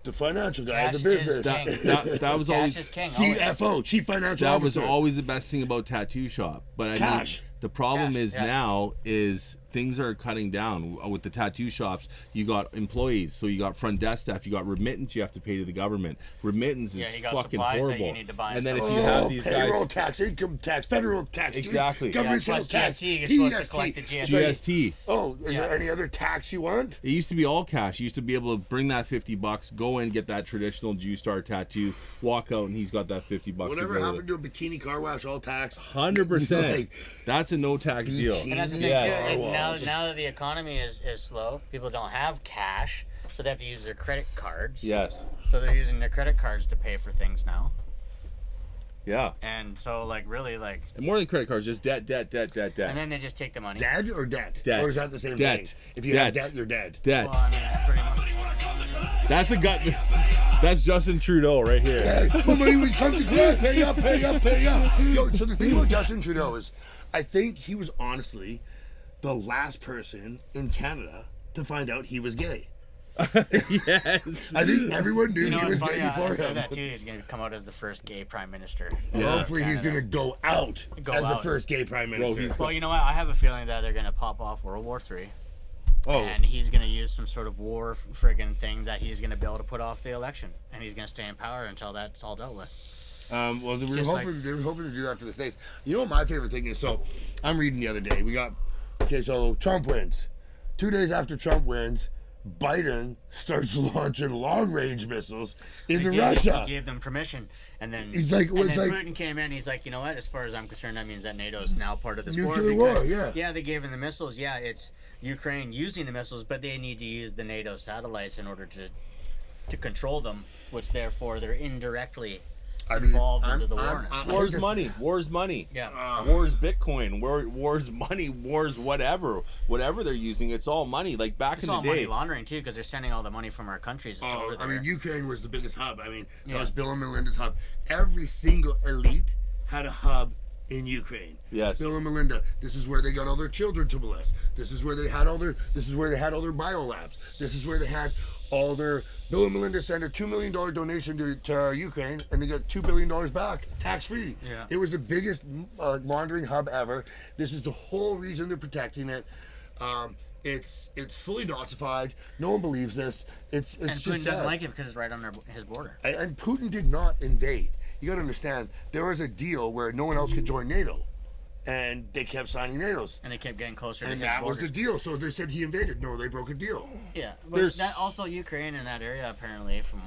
The financial guy of Cash the is business. king. That was Cash always is king. always. CFO, Chief Financial that was Officer. always the best thing about tattoo shop. But I mean, Cash. the problem Cash, is yeah. now is things are cutting down with the tattoo shops. You got employees, so you got front desk staff, you got remittance you have to pay to the government. Remittance is Yeah, you got fucking supplies that horrible. you need to buy and then and if you have these payroll guys, tax, income tax, federal tax, Exactly. government Yeah, sales plus tax, GST, you're supposed to GST. collect the GST. GST. Oh, is Yeah. there any other tax you want? It used to be all cash. You used to be able to bring that $50, go in, get that traditional Jew Star tattoo, walk out, and he's got that $50. Whatever happened to a bikini car wash, all tax? 100%. Like, That's That's a no tax deal. And that's the thing Yes. too. And now that the economy is slow, people don't have cash, so they have to use their credit cards. Yes. So they're using their credit cards to pay for things now. Yeah. And so like really like. And more than credit cards, just debt. And then they just take the money. Dead or debt? Debt. Or is that the same Debt. thing? If you have debt, you're dead. Debt. Well, I mean, pretty much. That's a gut. That's Justin Trudeau right here. Hey, my money when it comes to class, pay up, pay up, pay up. Yo, so the thing about Justin Trudeau is, I think he was honestly the last person in Canada to find out he was gay. Yes. I think everyone knew You know, he it's was funny. gay I before said him. that too. He's gonna come out as the first gay prime minister. Yeah. Hopefully he's going to go out as the first gay prime minister. he's- Well, you know what? I have a feeling that they're gonna pop off World War III. Oh, And he's going to use some sort of war friggin' thing that he's going to be able to put off the election. And he's going to stay in power until that's all dealt with. well, they were Just hoping to do that for the States. You know what my favorite thing is? So, I'm reading the other day. So Trump wins. 2 days after Trump wins, Biden starts launching long-range missiles into Russia. He gave them permission. And then, He's like, well, and it's then like- Putin came in. He's like, you know what? As far as I'm concerned, that means that NATO's now part of this Nuclear war. war, yeah. Yeah, they gave them the missiles. Yeah, it's Ukraine using the missiles, but they need to use the NATO satellites in order to control them, which therefore they're indirectly involved into the war now. War's money. War's money. Yeah. War's Bitcoin. War's money. War's whatever. Whatever they're using, it's all money. Like back It's in all the money day. laundering too, because they're sending all the money from our countries over there. I mean, Ukraine was the biggest hub. I mean, that Yeah. was Bill and Melinda's hub. Every single elite had a hub in Ukraine. Yes. Bill and Melinda. This is where they got all their children to molest. This is where they had all their. This is where they had all their biolabs. This is where they had all their. Bill and Melinda sent a $2 million donation to Ukraine, and they got $2 billion back, tax free. Yeah. It was the biggest laundering hub ever. This is the whole reason they're protecting it. It's fully Nazified. No one believes this. It's And just Putin doesn't sad. like it because it's right on his border. And Putin did not invade. You got to understand, there was a deal where no one else could join NATO, and they kept signing NATO's. And they kept getting closer to And his that was borders. the deal. So they said he invaded. No, they broke a deal. Yeah, but There's- that also Ukraine in that area apparently, from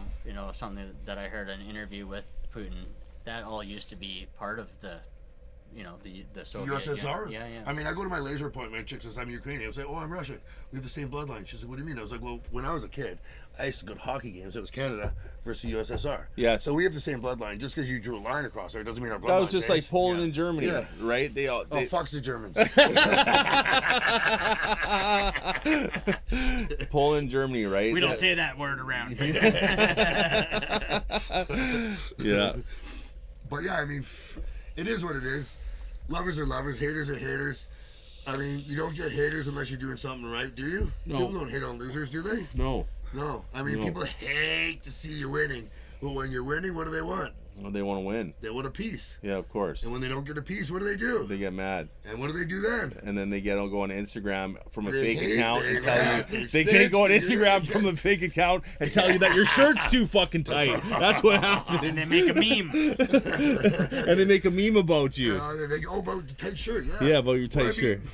something that I heard in an interview with Putin, that all used to be part of the Soviet USSR? Yeah. I mean, I go to my laser appointment, my chick says, I'm Ukrainian. I was like, oh, I'm Russian. We have the same bloodline. She said, what do you mean? I was like, well, when I was a kid, I used to go to hockey games. It was Canada versus USSR. Yes. So we have the same bloodline. Just because you drew a line across there doesn't mean our bloodline That was just like changed. Poland and Germany, Yeah. right? They all. Oh, fuck the Germans. Poland and Germany, right? We don't say that word around here. Yeah. But yeah, I mean, it is what it is. Lovers are lovers, haters are haters. I mean, you don't get haters unless you're doing something right, do you? No. People don't hate on losers, do they? No. No. I mean, No. people hate to see you winning. But when you're winning, what do they want? Well, they want to win. They want a piece. Yeah, of course. And when they don't get a piece, what do? They get mad, And what do then? and then they go on Instagram from a They fake hate account me, and tell man. you They they can't go on snitch, dude. Instagram from a fake account and tell you that your shirt's too fucking tight. That's what happened. And they make a meme. And they make a meme about you. They go, oh, about the tight shirt, yeah. Yeah, about your tight Well, I shirt. mean,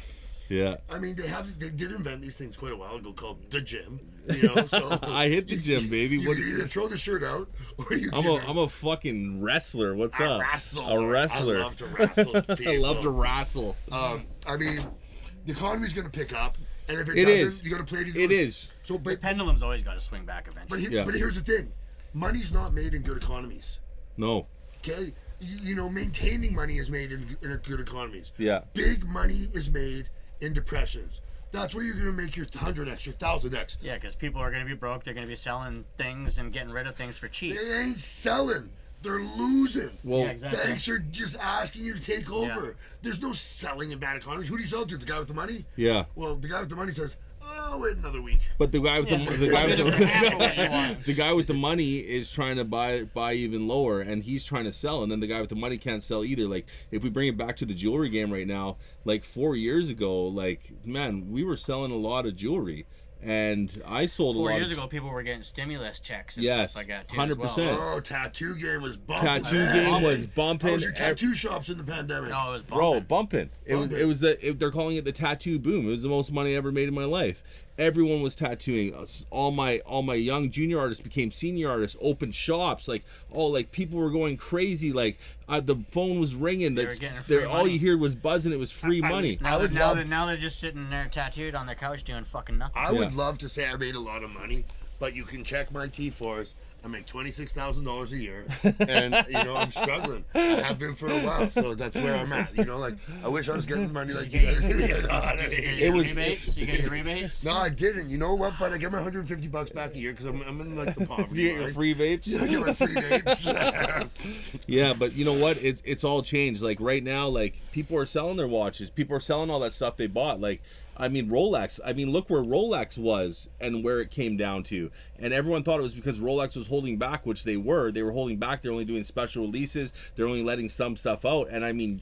Yeah. I mean, they did invent these things quite a while ago called the gym. You know, so I hit the gym, baby. You What? can either throw the shirt out or you I'm a fucking wrestler. What's a up? wrestler. A wrestler. I love to wrestle. I love to wrestle. I mean, the economy's going to pick up, and if it It doesn't, is. you got to play to It is. So, The pendulum's always got to swing back eventually. Yeah. but here's the thing: money's not made in good economies. No. Okay, you know, maintaining money is made in good economies. Yeah. Big money is made in depressions. That's where you're going to make your 100x, your 1000x. Yeah, because people are going to be broke. They're going to be selling things and getting rid of things for cheap. They ain't selling. They're losing. Well, Yeah, exactly. Banks are just asking you to take over. Yeah. There's no selling in bad economies. Who do you sell to? The guy with the money? yeah. Well, the guy with the money says, "Oh, wait another week." But the guy with Yeah. the guy with Half of what you want. the guy with the money is trying to buy even lower, and he's trying to sell, and then the guy with the money can't sell either. Like if we bring it back to the jewelry game right now, like 4 years ago, like man, we were selling a lot of jewelry, and I sold a 4 lot. years ago, people were getting stimulus checks and Yes, stuff like that too. 100%. Oh, tattoo game was bumping. Tattoo man. game was How bumping. was your tattoo shops in the pandemic? No, it was Bro, bumping. bumping. It was. Bumping. It was. They're calling it the tattoo boom. It was the most money I ever made in my life. everyone was tattooing. All my young junior artists became senior artists, opened shops, like people were going crazy, like the phone was ringing, They were getting free all money. you heard was buzzing, it was free money. Now they're just sitting there tattooed on their couch doing fucking nothing. I would love to say I made a lot of money, but you can check my T4s. I make $26,000 a year, and I'm struggling. I have been for a while, so that's where I'm at. Like I wish I was getting money like you guys. It was rebates. You get your rebates. No, I didn't. You know what? But I get my $150 back a year because I'm in like the poverty. You get your free vapes. Yeah, I get my free vapes. Yeah, but you know what? It's all changed. Like right now, like people are selling their watches. People are selling all that stuff they bought. Like. I mean, Rolex. I mean, look where Rolex was and where it came down to. And everyone thought it was because Rolex was holding back, which they were. They were holding back. They're only doing special releases. They're only letting some stuff out. And I mean,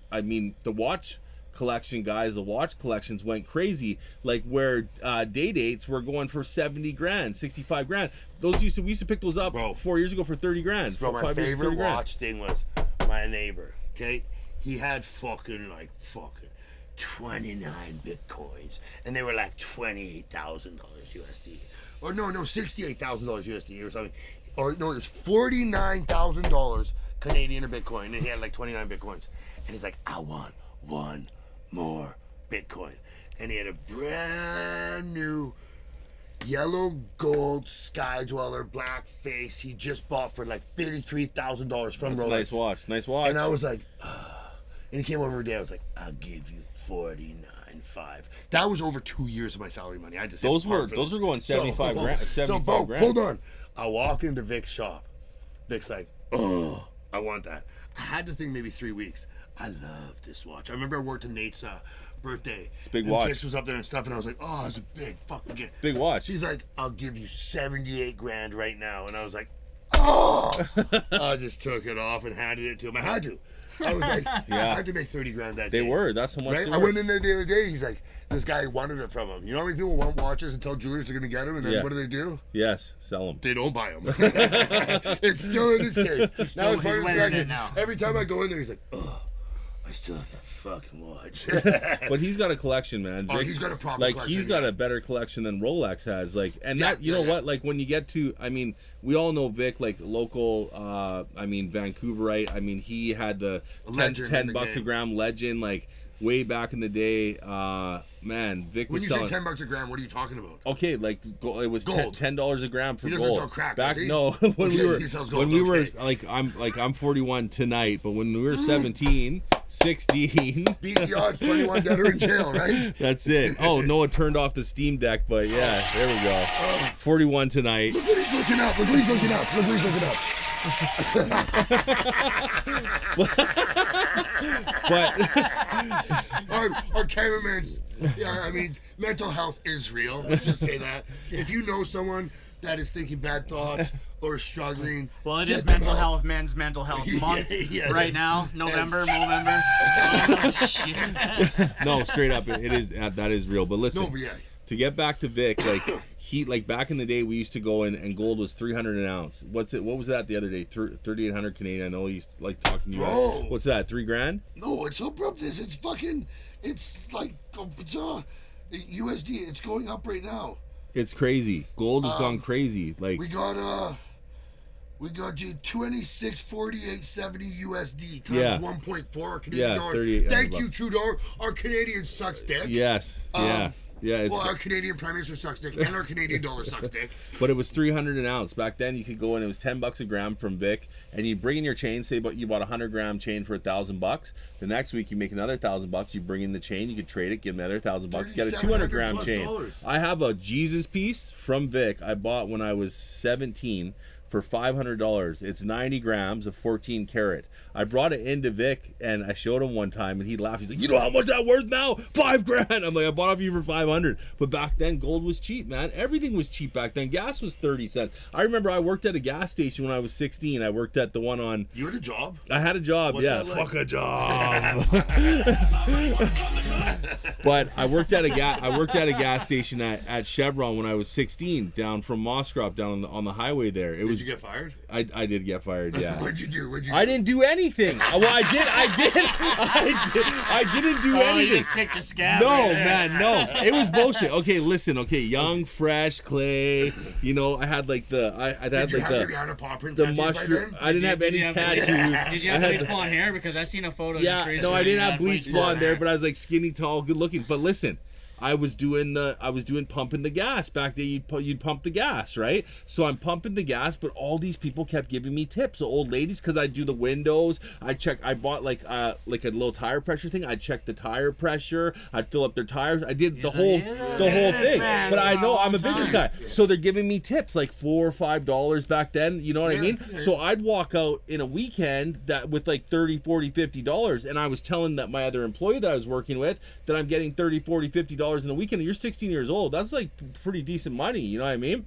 the watch collection guys, the watch collections went crazy. Like where day dates were going for 70 grand, 65 grand. We used to pick those up 4 years ago for 30 grand. Bro, my favorite watch thing was my neighbor. Okay, he had fucking 29 bitcoins, and they were like $28,000 USD, or no, $68,000 USD or something, or no, it was $49,000 Canadian or Bitcoin, and he had like 29 bitcoins, and he's like, I want one more Bitcoin, and he had a brand new yellow gold Sky Dweller black face he just bought for like $53,000 from Rolex. Nice watch. And I was like, and he came over today. I was like, I'll give you $49,500. That was over 2 years of my salary money. I just those were going 75 grand. 75 grand. Hold on. I walk into Vic's shop. Vic's like, oh, I want that. I had to think maybe 3 weeks. I love this watch. I remember I worked in Nate's birthday. It's a big and watch. Kix was up there and stuff, and I was like, oh, it's a big fucking gift. Big watch. He's like, I'll give you 78 grand right now, and I was like, oh. I just took it off and handed it to him. I had to. I was like, I had to make 30 grand that day. They were. That's how much they were. I went in there the other day. He's like, this guy wanted it from him. You know how many people want watches and tell jewelers they're going to get them, and then what do? Yes, sell them. They don't buy them. It's still in his case. Now it's part of his collection. Every time I go in there, he's like, oh, I still have that fucking watch. But he's got a collection, man. Oh, he's got a proper collection. He's got a better collection than Rolex has. Like, and that, you know what? Like, when you get to, I mean, we all know Vic, like local, Vancouverite. I mean, he had the 10 bucks a gram legend, like way back in the day. Man, Vic was selling. When you say 10 bucks a gram, what are you talking about? Okay, like it was $10 a gram for he gold. Sell crack, back does he? no, when we were okay. I'm 41 tonight, but when we were 17, 16, beat the odds, 21 dead or in jail, right? That's it. Oh, Noah turned off the Steam Deck, but yeah, there we go. 41 tonight. Look what he's looking up. Look what he's looking up. Look what he's looking up. But our cameraman's, I mean, mental health is real. Let's just say that. If you know someone that is thinking bad thoughts or struggling, well, it is men's mental health month right now, November. Oh, shit. No, straight up, it is that is real. But listen, to get back to Vic, like back in the day, we used to go in and gold was $300 an ounce. What was that the other day? 3,800 Canadian. I know he used to like talking to you. Bro, what's that? $3,000? No, it's up this. It's fucking. It's like USD. It's going up right now. It's crazy. Gold has gone crazy. Like we got 2648.70 USD times 1.4 Canadian dollar. Thank you, Trudeau. Our Canadian sucks dick. Yes. Yeah. Our Canadian Prime Minister sucks dick, and our Canadian dollar sucks dick. But it was $300 an ounce back then. You could go in; it was $10 a gram from Vic, and you bring in your chain. Say, you bought a 100-gram chain for $1,000. The next week, you make another $1,000. You bring in the chain. You could trade it, give him another $1,000. Get a 200-gram chain. I have a Jesus piece from Vic. I bought when I was 17. For $500. It's 90 grams of 14 karat. I brought it into Vic and I showed him one time and he laughed. He's like, you know how much that worth now? $5,000. I'm like, I bought off you for 500. But back then gold was cheap, man. Everything was cheap back then. Gas was 30 cents. I remember I worked at a gas station when I was 16. I worked at the one on. You had a job? I had a job. What's yeah. That like? Fuck a job. But I worked at a gas station at Chevron when I was 16, down from Mosscrop, down on the highway there. It was Did you get fired? I did get fired. Yeah. What'd you do? I didn't do anything. Well, I didn't do You anything. just picked a scab. No, right there. man, no. It was bullshit. Okay, listen. Okay, young, fresh, Clay. You know, I had like the Did you have any other paw print the tattoos by mushroom. then? I didn't have any tattoos. Did you have bleach blonde hair? Because I seen a photo. Yeah, just no, recently I didn't you have had bleach blonde there, hair. but I was like skinny, tall, good looking. But listen, I was doing pumping the gas. Back then you'd pump the gas, right? So I'm pumping the gas, but all these people kept giving me tips. So old ladies, because I do the windows, I bought like a little tire pressure thing. I'd check the tire pressure, I'd fill up their tires. I did the whole thing. But I know I'm a business guy. So they're giving me tips like $4 or $5 back then, you know what I mean? Yeah. So I'd walk out in a weekend that with like $30, $40, $50, and I was telling that my other employee that I was working with that I'm getting $30, $40, $50 in a weekend. You're 16 years old. That's like pretty decent money. You know what I mean?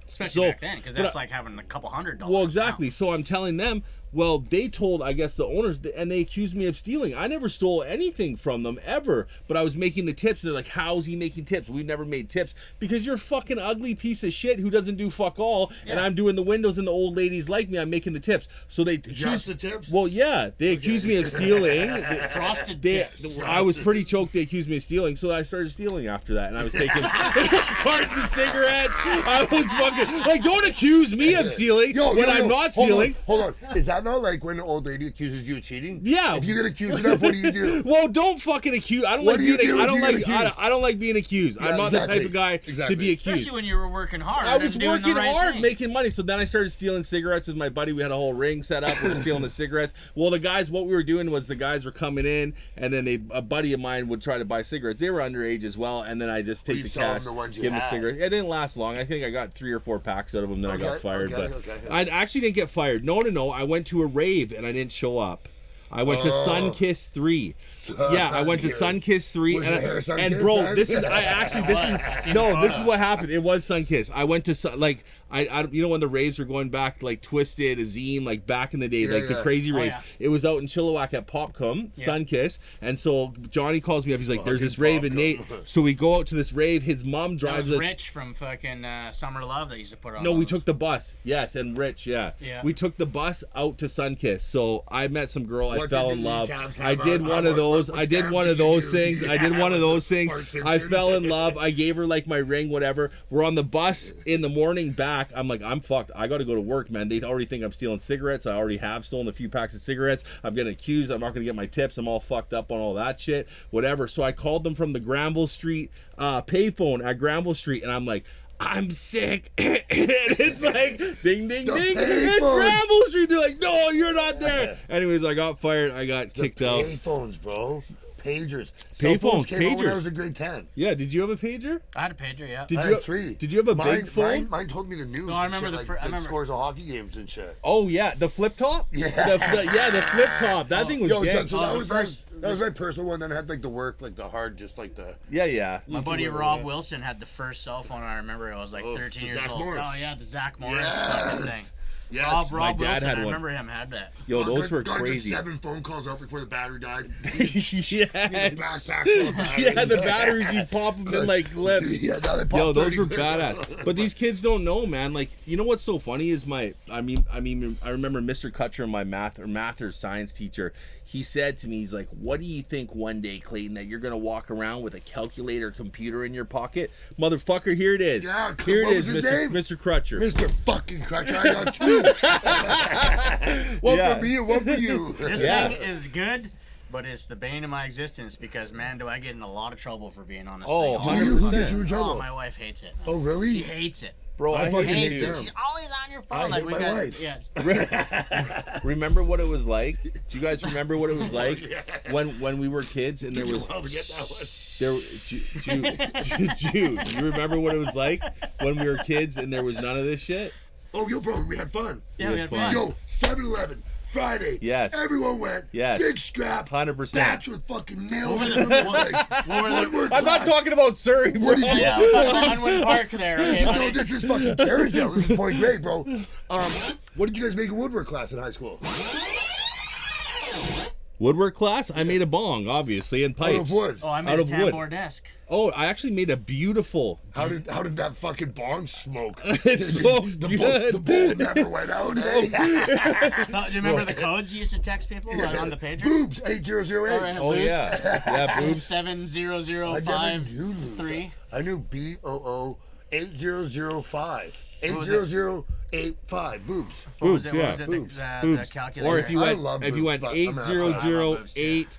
Especially back then, because that's like having a couple $100. Well, exactly. Now. So I'm telling them, well, they told, I guess, the owners, and they accused me of stealing. I never stole anything from them, ever. But I was making the tips, and they're like, how's he making tips? We've never made tips. Because you're a fucking ugly piece of shit who doesn't do fuck all, and I'm doing the windows, and the old ladies like me. I'm making the tips. So they Just the tips? Well, yeah. They accused me of stealing. Frosted tips. I was pretty choked. They accused me of stealing, so I started stealing after that. And I was taking cartons of cigarettes. I was fucking, like, don't accuse me of stealing when I'm not stealing. Hold on. Is that not like when an old lady accuses you of cheating? Yeah. If you get accused enough, what do you do? Well, don't fucking accuse. I don't What like do you being. do I if don't you like. get accused? I don't like being accused. Yeah, I'm not the type of guy to exactly. be accused. Especially when you were working hard. I was and doing working the right hard, thing. making money. So then I started stealing cigarettes with my buddy. We had a whole ring set up. We were stealing the cigarettes. Well, the guys, what we were doing was the guys were coming in, and then a buddy of mine would try to buy cigarettes. They were underage as well, and then I just take you the sell cash, them the ones you give them a had? cigarette. It didn't last long. I think I got 3 or 4 packs out of them. Then I got fired. okay, But okay. I actually didn't get fired. No. I went to a rave and I didn't show up. I went to Sunkiss 3. Yeah, I went to Sunkiss 3, Was your hair and Sunkiss bro, then? this is what happened. It was Sunkiss. I went to like I you know when the raves were going back like Twisted, Azim, like back in the day, like the crazy raves. yeah. It was out in Chilliwack at Popcom, Sunkiss, and so Johnny calls me up. He's like, "There's this rave in Nate." So we go out to this rave. His mom That drives was us. Rich from fucking Summer Love that used to put on. No, we those. took the bus. Yes, and Rich, yeah. We took the bus out to Sunkiss. So I met some girl. I What fell did in the love. E-tabs have I did on? one of those. What I did stamp one did of you those do? things. I did Yeah, one of those Bart things. Simpson. I fell in love. I gave her like my ring, whatever. We're on the bus in the morning back. I'm like, I'm fucked. I got to go to work, man. They already think I'm stealing cigarettes. I already have stolen a few packs of cigarettes. I'm getting accused. I'm not going to get my tips. I'm all fucked up on all that shit, whatever. So I called them from the Granville Street payphone at Granville Street, and I'm like, I'm sick. And it's like, ding, ding, The ding. payphones. It's Granville Street. They're like, no, you're not there. Anyways, I got fired. I got kicked out. Payphones, bro. Pagers. Cell phones came out when I was in grade 10. Yeah, did you have a pager? I had a pager, yeah. Did I you had 3. Did you have a big phone? Mine told me the news. No, I and remember shit, the like, I remember. scores of hockey games and shit. Oh yeah, the flip top. Yeah. The flip top. That thing was Yo, big. so that the was first- that was my personal one. Then I had like the work, like the hard, just like the. Yeah. My buddy Rob Wilson had the first cell phone. I remember it was like 13 the years Zach old. Morris. Oh yeah, the Zach Morris Yes. fucking thing. Yes. Rob My dad Wilson. had I one. remember him had that. Yo, those were got a good crazy. 7 phone calls out before the battery died. Yes. Backpack full of batteries. Yeah, the batteries you pop them in like lip. Yeah, now they pop Yo, those 30 were badass. But these kids don't know, man. Like, you know what's so funny is I remember Mr. Kutcher, my math or science teacher. He said to me, he's like, "What do you think one day, Clayton, that you're gonna walk around with a calculator computer in your pocket, motherfucker? Here it is. Yeah, here what it was is, his Mr. name? Mr. Crutcher. Mr. fucking Crutcher, I got 2. One Yeah. for me and one for you. This Yeah. thing is good, but it's the bane of my existence because man, do I get in a lot of trouble for being on this Oh, thing. Who gets 100%. you in trouble? Oh, my wife hates it. Oh, really? She hates it. Bro, I I fucking hate hate Hates it. it. She's always on your phone. I like hate we my got, wife. it. Remember what it was like? Do you guys remember what it was like when we were kids and there was Well, to get that one. Jude, do you remember what it was like when we were kids and there was none of this shit? Oh, yo, bro, we had fun. Yeah, we had fun. Yo, 7-Eleven, Friday. Yes. Everyone went. Yes. Big scrap. 100%. Bats with fucking nails in them. I'm not talking about Surrey, bro. What did you Yeah, do? we're talking about Unwin Park there. Okay, No, buddy? this is fucking Kerrisdale. This is point grade, bro. What did you guys make in woodwork class in high school? Woodwork class? I made a bong, obviously, and pipes. Out of wood. Oh, I made Out a of wood. tambour desk. Oh, I actually made a beautiful. How did that fucking bong smoke? It smoked good. The bowl never went out. Eh? Do you remember the codes you used to text people on the pager? Boobs 8008. All right, Oh loose. yeah, yeah, boobs. 70053. I knew BOO 8005. What was it? 80085. Boobs. What was it? Boobs, What was yeah. it? Boobs. The Boobs. calculator. Or if you I went, love if you went boobs, but I'm not- 8008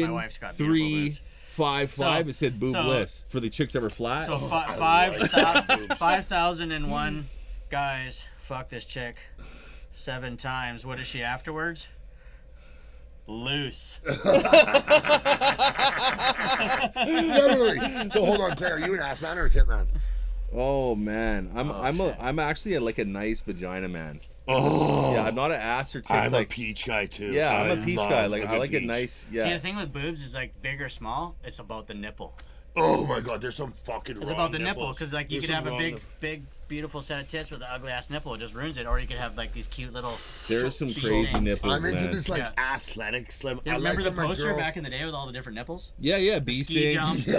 My wife's got beautiful boobs. 755, it said So- boobless for the chicks that were flat. So 5,001 guys fuck this chick 7 times. What is she afterwards? Loose. Literally. So hold on, Claire. Are you an ass man or a tip man? Oh man, I'm actually like a nice vagina man. Oh. Yeah, I'm not an ass or tits. I'm like, a peach guy too. yeah, I'm a peach love guy. Like I good like it peach. nice. See, Yeah. the thing with boobs is like big or small, it's about the nipple. Oh my god, there's some fucking It's wrong about the nipple, nipples. because like you There's could some have a wrong big, beautiful set of tits with an ugly ass nipple. It just ruins it. Or you could have like these cute little. There's some Bee crazy stings. nipples, I'm into man. this like Yeah. athletic slim. Yeah, I remember like the when my poster girl- back in the day with all the different nipples? Yeah, bee ski stings, jumps. ski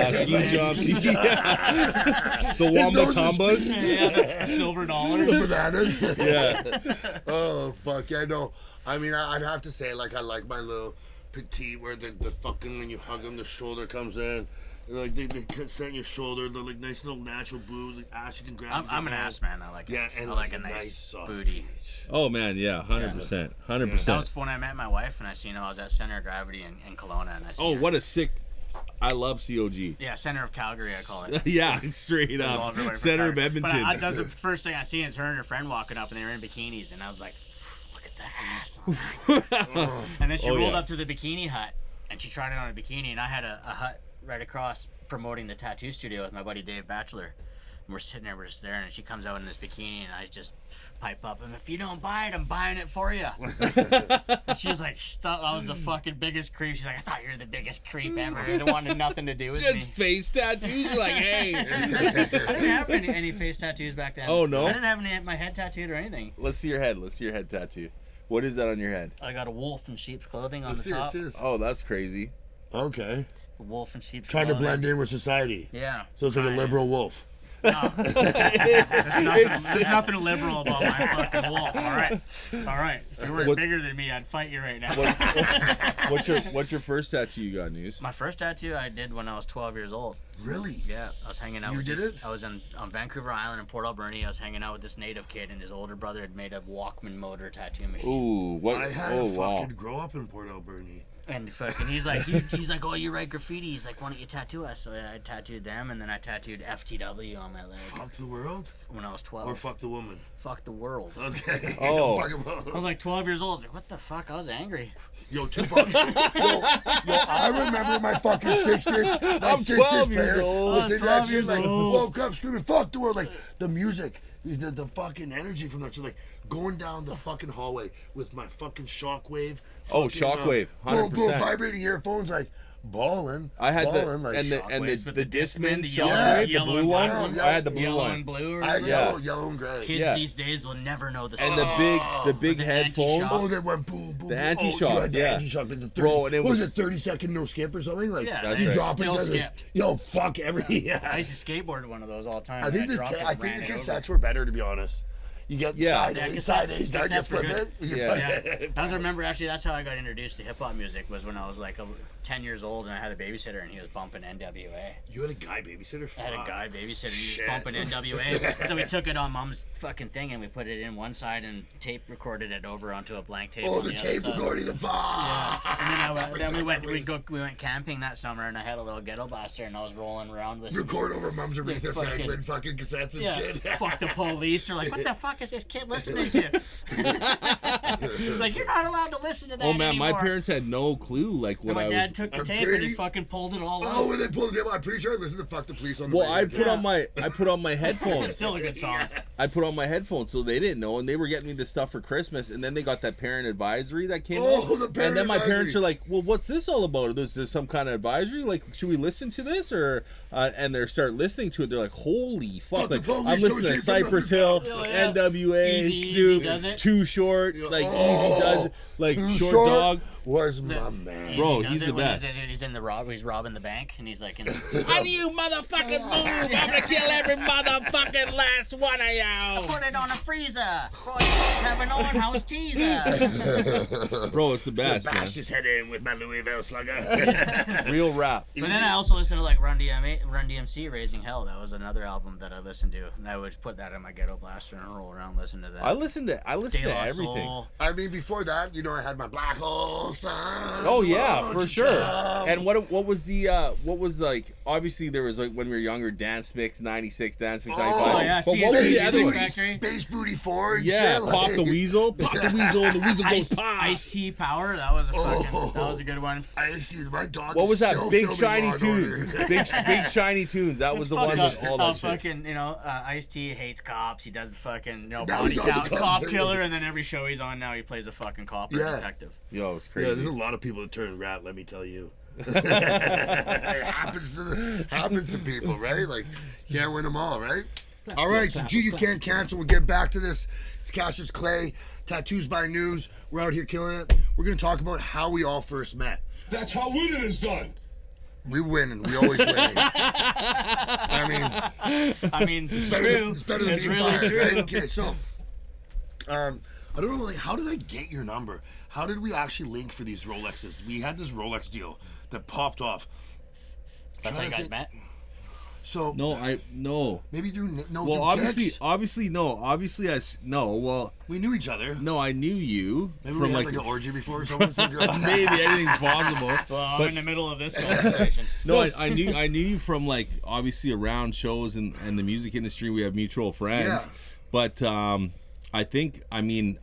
jumps, yeah. The womba Those are tombas. Yeah, the silver dollars. The bananas. Yeah. Oh fuck yeah, no. I mean, I'd have to say like I like my little petite where the fucking when you hug them the shoulder comes in. Like they set your shoulder, they're like nice little natural boobs, like ass you can grab. with I'm your an hand. ass man. I like Yeah, it. and I like a nice soft booty. peach. Oh man, yeah, 100%, 100%. That was when I met my wife, and I seen her. I was at Center of Gravity in Kelowna, and I seen Oh, her. what a sick! I love COG. Yeah, Center of Calgary, I call it. Yeah, straight All up. everywhere from Center of Calgary. Edmonton. But that was the first thing I seen is her and her friend walking up, and they were in bikinis, and I was like, look at the ass on that. And then she Oh, rolled yeah. up to the bikini hut, and she tried it on a bikini, and I had a hut right across promoting the tattoo studio with my buddy Dave Batchelor. And we're sitting there, we're just there, and she comes out in this bikini, and I just pipe up, and if you don't buy it, I'm buying it for you. And she was like, stop. I was the fucking biggest creep. She's like, I thought you were the biggest creep ever. You wanted nothing to do with Just me. face tattoos. You're like, hey. I didn't have any face tattoos back then. Oh, no? I didn't have my head tattooed or anything. Let's see your head. Let's see your head tattoo. What is that on your head? I got a wolf in sheep's clothing on Let's the see, top. let's see. Oh, that's crazy. Okay. A wolf in sheep's Trying to clothing. blend in with society. Yeah. So it's like a Trying to- liberal wolf. No. There's nothing liberal about my fucking wolf. All right. If you were What- bigger than me, I'd fight you right now. What's your first tattoo you got, News? My first tattoo I did when I was 12 years old. Really? Yeah, I was hanging out You with did this. it? I was on Vancouver Island in Port Alberni. I was hanging out with this native kid, and his older brother had made a Walkman motor tattoo machine. Ooh, what? I had Oh to wow. fucking grow up in Port Alberni. And fucking, he's like, oh, you write graffiti. He's like, why don't you tattoo us? So I tattooed them, and then I tattooed FTW on my leg Fuck the world? when I was 12. Or fuck the woman? Fuck the world. Okay. Oh. Fuck 'em. I was like 12 years old. I was like, what the fuck? I was angry. Yo, Tupac. yo, I remember my fucking sisters. My I'm sisters 12 years player old. listening to that 12 shit, years like, old. woke up screaming, fuck the world. Like, the music, the fucking energy from that shit, like, going down the fucking hallway with my fucking shockwave. Oh, fucking, Shockwave, boom, boom, 100%. vibrating earphones, like, balling. I had the balling, like, and the Shockwaves with the the Discman, Discman the Shockwave, the yellow blue and one. brown, I had the blue Yellow one. and blue. Or I, whatever. yellow and gray. Kids Yeah. these days will never know the And song. the big the headphones. anti-shock. Oh, they went boom, boom. The boom. anti-shock, Oh, you had the yeah. anti-shock, like the 30, Bro, and it what was was- it, 30-second no skip or something? Like, Yeah, That's you right. drop it. Still down the- skipped. Yo, fuck every. I Yeah. used to skateboard one of those all the time. I think and dropped it I and think ran the it over. cassettes were better, to be honest. You get Yeah. side Yeah, A, cassettes- side A, start, you cassettes were flip good. it. You Yeah. Yeah, I remember actually that's how I got introduced to hip hop music was when I was like 10 years old and I had a babysitter and he was bumping NWA. You had a guy babysitter? I had a Fuck. guy babysitter, he Shit. was bumping NWA. So we took it on mom's fucking thing and we put it in one side and tape recorded it over onto a blank tape. Oh, on the other tape side. recording, the fuck. Yeah. And then we went memories. we went camping that summer and I had a little ghetto blaster and I was rolling around listening. Record over Mums Aretha fucking- Franklin fucking cassettes and Yeah, shit. fuck the police. They're like, what the fuck is this kid listening to? He's like, you're not allowed to listen to that Oh man, my anymore. parents had no clue like And what my I dad was. took the I'm tape and he pretty- fucking pulled it all Oh, out. when they pulled it, I'm pretty sure I listened to Fuck the Police on the Well, I radio. put Yeah. on my headphones. It's still a good song. I put on my headphones, so they didn't know, and they were getting me this stuff for Christmas, and then they got that parent advisory that came Oh, out, the parent and then my parents advisory. are like, "Well, what's this all about? Is there some kind of advisory? Like, should we listen to this?" Or and they start listening to it. They're like, "Holy fuck!" Fuck the Like, police, I'm listening don't to shoot them Cypress up. Hill, Yeah, yeah. NWA, Easy Snoop, does it. Too Short, like Oh, Easy does, it, like Too Short Dog. was my man. Bro, He he's does the it when best. He's in the he's robbing the bank, and he's like, How do you motherfucking move? I'm gonna kill every motherfucking last one of you. put it on a freezer. Boy, you guys have an own house teaser. Bro, it's the best, man. Bash his head in with my Louisville slugger. Real rap. But then I also listened to like Run DMC, Raising Hell. That was another album that I listened to, and I would put that in my ghetto blaster and roll around, listen to that. I listen to De La everything. Soul. I mean, before that, you know, I had my Black Hole Sun. Oh yeah, Won't for you sure. come? And what was like? Obviously, there was like when we were younger, Dance Mix '96, Dance Mix '95. Oh, yeah, But what was the CSC other one? Factory. Bass Booty 4 and Yeah, shit. Pop the Weasel, Pop the Weasel, the Weasel goes Ice, pop. Ice-T Power. That was a good one. I see my dog. What was is that? still Big filming Shiny Law and Tunes. Order. Big Shiny Tunes. That was the one with all that shit. Fucking, Ice-T hates cops. He does the fucking, Now body he's on the count cop cop killer. killer, and then every show he's on now, he plays a fucking cop or Yeah. detective. Yo, it's Yeah, crazy. there's a lot of people that turn rat. Let me tell you. It happens to people, right? Like, can't win them all, right? All right, so G, you can't cancel. We'll get back to this. It's CASHIUS CLAY, Tattoos by News. We're out here killing it. We're going to talk about how we all first met. That's how winning is done. We win, and we always win. I mean, It's it's better than It's being really fired, true. right? Okay, so, I don't know, like, how did I get your number? How did we actually link for these Rolexes? We had this Rolex deal that popped off. That's how you guys met? So, No. maybe through Well, obviously, well, we knew each other. no, I knew you Maybe from we had like like an orgy before or something. maybe anything's possible. Well, I'm But- in the middle of this conversation. No, I knew you from like obviously around shows and the music industry. We have mutual friends. Yeah. But I think I made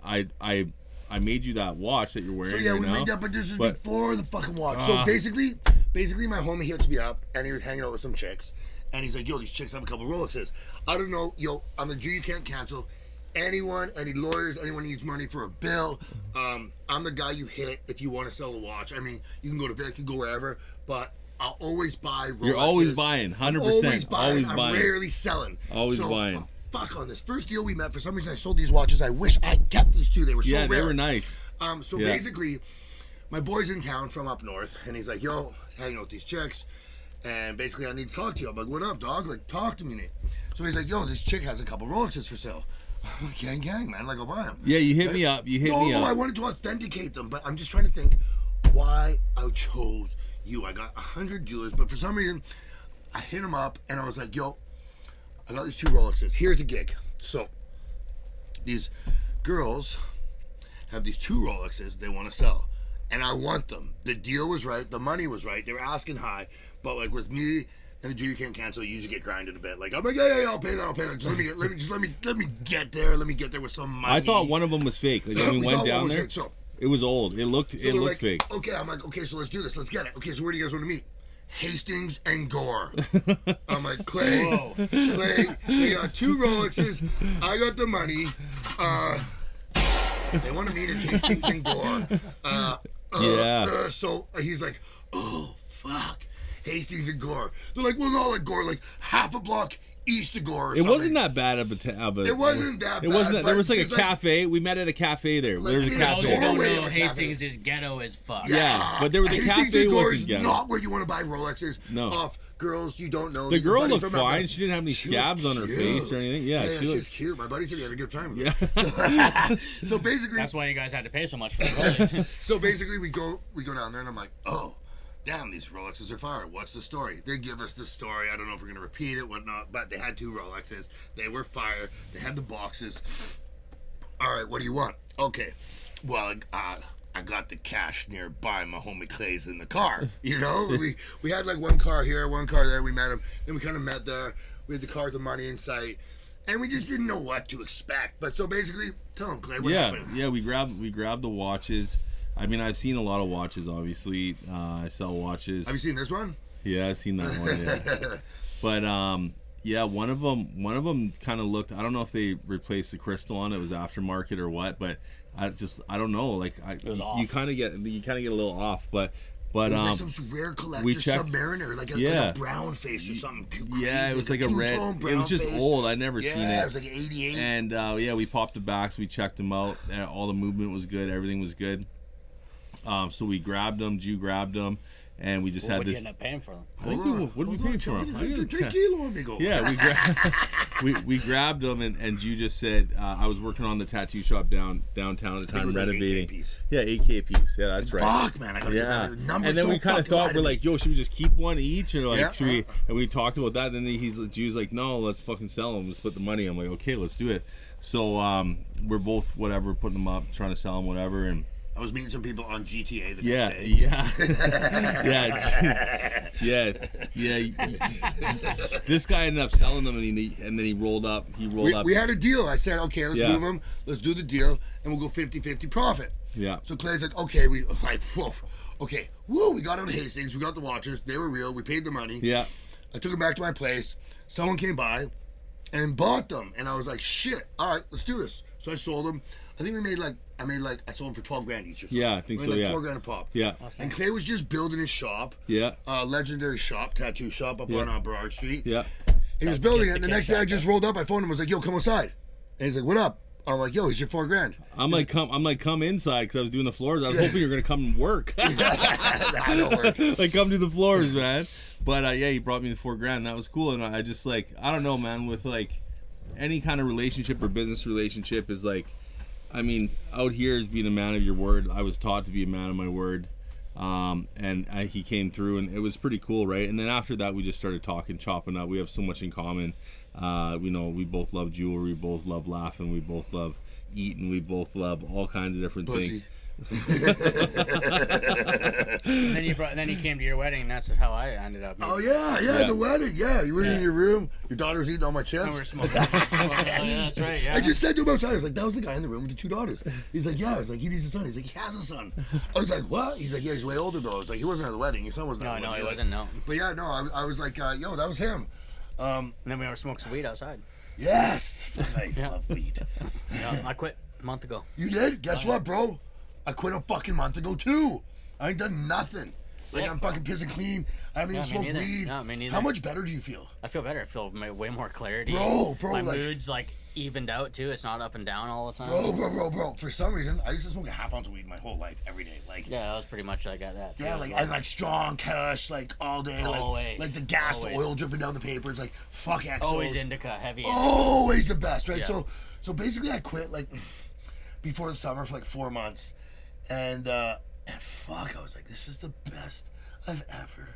you that watch that you're wearing So yeah, right we now. made that, but this was But- before the fucking watch. So basically, my homie hits me up, and he was hanging out with some chicks, and he's like, "Yo, these chicks have a couple Rolexes. I don't know, yo, I'm the Jew you can't cancel. Anyone, any lawyers, anyone needs money for a bill, I'm the guy you hit if you want to sell a watch. I mean, you can go to Vic, you can go wherever, but I'll always buy Rolexes. You're always buying, 100%. Always buying. I'm buying. rarely selling. Always So, buying. Fuck on this first deal we met. For some reason, I sold these watches. I wish I kept these two. They were so Yeah, rare. they were nice. So Yeah. basically, my boy's in town from up north, and he's like, "Yo, hanging out with these chicks, and basically I need to talk to you." I'm like, "What up, dog? Like, talk to me, Nate." So he's like, "Yo, this chick has a couple Rolexes for sale." I'm like, gang, man. Like, I'll buy them. Yeah, you hit me up. No, I wanted to authenticate them, but I'm just trying to think why I chose you. I got 100 jewelers, but for some reason, I hit him up, and I was like, "Yo, I got these two Rolexes. Here's the gig." So these girls have these two Rolexes they want to sell, and I want them. The deal was right, the money was right. They were asking high, but like with me and the Jew you can't cancel, you usually get grinded a bit. Like I'm like, yeah, I'll pay that. Just let me get there. Let me get there with some money. I thought one of them was fake. Like when we went thought down one was there, fake, so it was old. It looked they're like, fake. Okay, I'm like, okay, so let's do this. Let's get it. Okay, so where do you guys want to meet? Hastings and Gore. I'm like, Clay, we got two Rolexes. I got the money. They want to meet at Hastings and Gore. So he's like, oh, fuck. Hastings and Gore. They're like, well, not like Gore, like half a block east of Gore or something. It wasn't that bad of a. It wasn't that bad. It wasn't. There was like a she's cafe. We met at a cafe there. Like, There was a you know, cafe. Gore- doorway of a Hastings is ghetto as fuck. Yeah, but there was a Hastings cafe and Gore wasn't is ghetto. not where you want to buy Rolexes No. off girls you don't know. The that your girl buddy looked from out fine. there- She didn't have any She was scabs on her cute. face or anything. Yeah, she she was looked. cute. My buddy said he had a good time with Yeah. her. So basically, That's why you guys had to pay so much for the Rolexes. we go down there, and I'm like, oh, damn, these Rolexes are fire. What's the story? They give us the story. I don't know if we're gonna repeat it, whatnot, but they had two Rolexes. They were fire. They had the boxes. All right, what do you want? Okay, well, I got the cash nearby. My homie Clay's in the car. You know, we had like one car here, one car there. We met him. Then we kind of met there. We had the car, the money in sight, and we just didn't know what to expect. But so basically, tell him, Clay, what happened? Yeah. We grabbed the watches. I mean, I've seen a lot of watches. Obviously, I sell watches. Have you seen this one? Yeah, I've seen that one. Yeah. But yeah, one of them kind of looked. I don't know if they replaced the crystal on it. It was aftermarket or what, but I don't know. Like you kind of get a little off, but It was like some rare collector Submariner, like a brown face or something. Crazy. Yeah, it was like a red. brown It was just face. old. I never seen it. Yeah, it was like 88. And yeah, we popped the backs. We checked them out. All the movement was good. Everything was good. So we grabbed them. Jew grabbed them. And we just had What this. did you end up paying for them? What did we pay for them? amigo. Yeah, we grabbed them, and Jew just said, I was working on the tattoo shop downtown at the time, renovating. 8K piece. Yeah, 8K piece. Yeah, that's right. Fuck, man. I gotta get that. Numbers And then we don't kind of fucking lie thought, to we're me. like, yo, should we just keep one each? Or like, Yeah, should we? And we talked about that. And then Jew's like, no, let's fucking sell them. Let's split the money. I'm like, okay, let's do it. So we're both, whatever, putting them up, trying to sell them, whatever. And I was meeting some people on GTA the yeah, next day. yeah. This guy ended up selling them, and then he rolled up. We had a deal. I said, okay, let's move them. Let's do the deal, and we'll go 50-50 profit. Yeah. So Clay's like, okay, we got out of Hastings. We got the watches. They were real. We paid the money. Yeah. I took them back to my place. Someone came by and bought them, and I was like, shit. All right, let's do this. So I sold them. I think I sold them for 12 grand each or something. Yeah, I think so, like yeah. 4 grand a pop. Yeah. And Clay was just building his shop. Yeah. Legendary shop, tattoo shop up on Burrard Street. Yeah. He was building it, and the next day I just rolled up. I phoned him. I was like, yo, come outside. And he's like, what up? I'm like, yo, he's your 4 grand. I'm like, come inside, because I was doing the floors. I was hoping you were gonna come and work. Nah, don't worry. Like, come do the floors, man. But yeah, he brought me the 4 grand. And that was cool. And I just like, I don't know, man. With like any kind of relationship or business relationship is like, I mean, out here is being a man of your word. I was taught to be a man of my word. He came through, and it was pretty cool, right? And then after that, we just started talking, chopping up. We have so much in common. We both love jewelry, we both love laughing, we both love eating, we both love all kinds of different things. Then he came to your wedding, and that's how I ended up. Oh yeah, the wedding. Yeah, you were in your room. Your daughter was eating all my chips. And we're smoking. Yeah, that's right. Yeah. I just said to him outside. I was like, "That was the guy in the room with the 2 daughters." He's like, "Yeah." I was like, "He needs a son." He's like, "He has a son." I was like, "What?" He's like, "Yeah, he's way older though." I was like, "He wasn't at the wedding. Your son wasn't." at the No, wedding. he wasn't. No. But yeah, no, I was like, "Yo, that was him." And then we were smoking some weed outside. Yes. I Yeah. love weed. Yeah, I quit a month ago. You did? Guess what, bro? I quit a fucking month ago too. I ain't done nothing. Like, I'm fucking pissing clean. I haven't even smoked weed. No, me neither. How much better do you feel? I feel better. I feel way more clarity. Bro, my like- mood's like evened out too. It's not up and down all the time. Bro. For some reason, I used to smoke a half ounce of weed my whole life, every day. Like, Yeah, I was pretty much like at that. yeah, like, and like strong cash, like all day. Always. Like the gas, Always. the oil dripping down the paper. It's like, fuck XOs. Always indica, heavy. Always the best, right? Yeah. So basically I quit like before the summer for like 4 months. And fuck, I was like, this is the best I've ever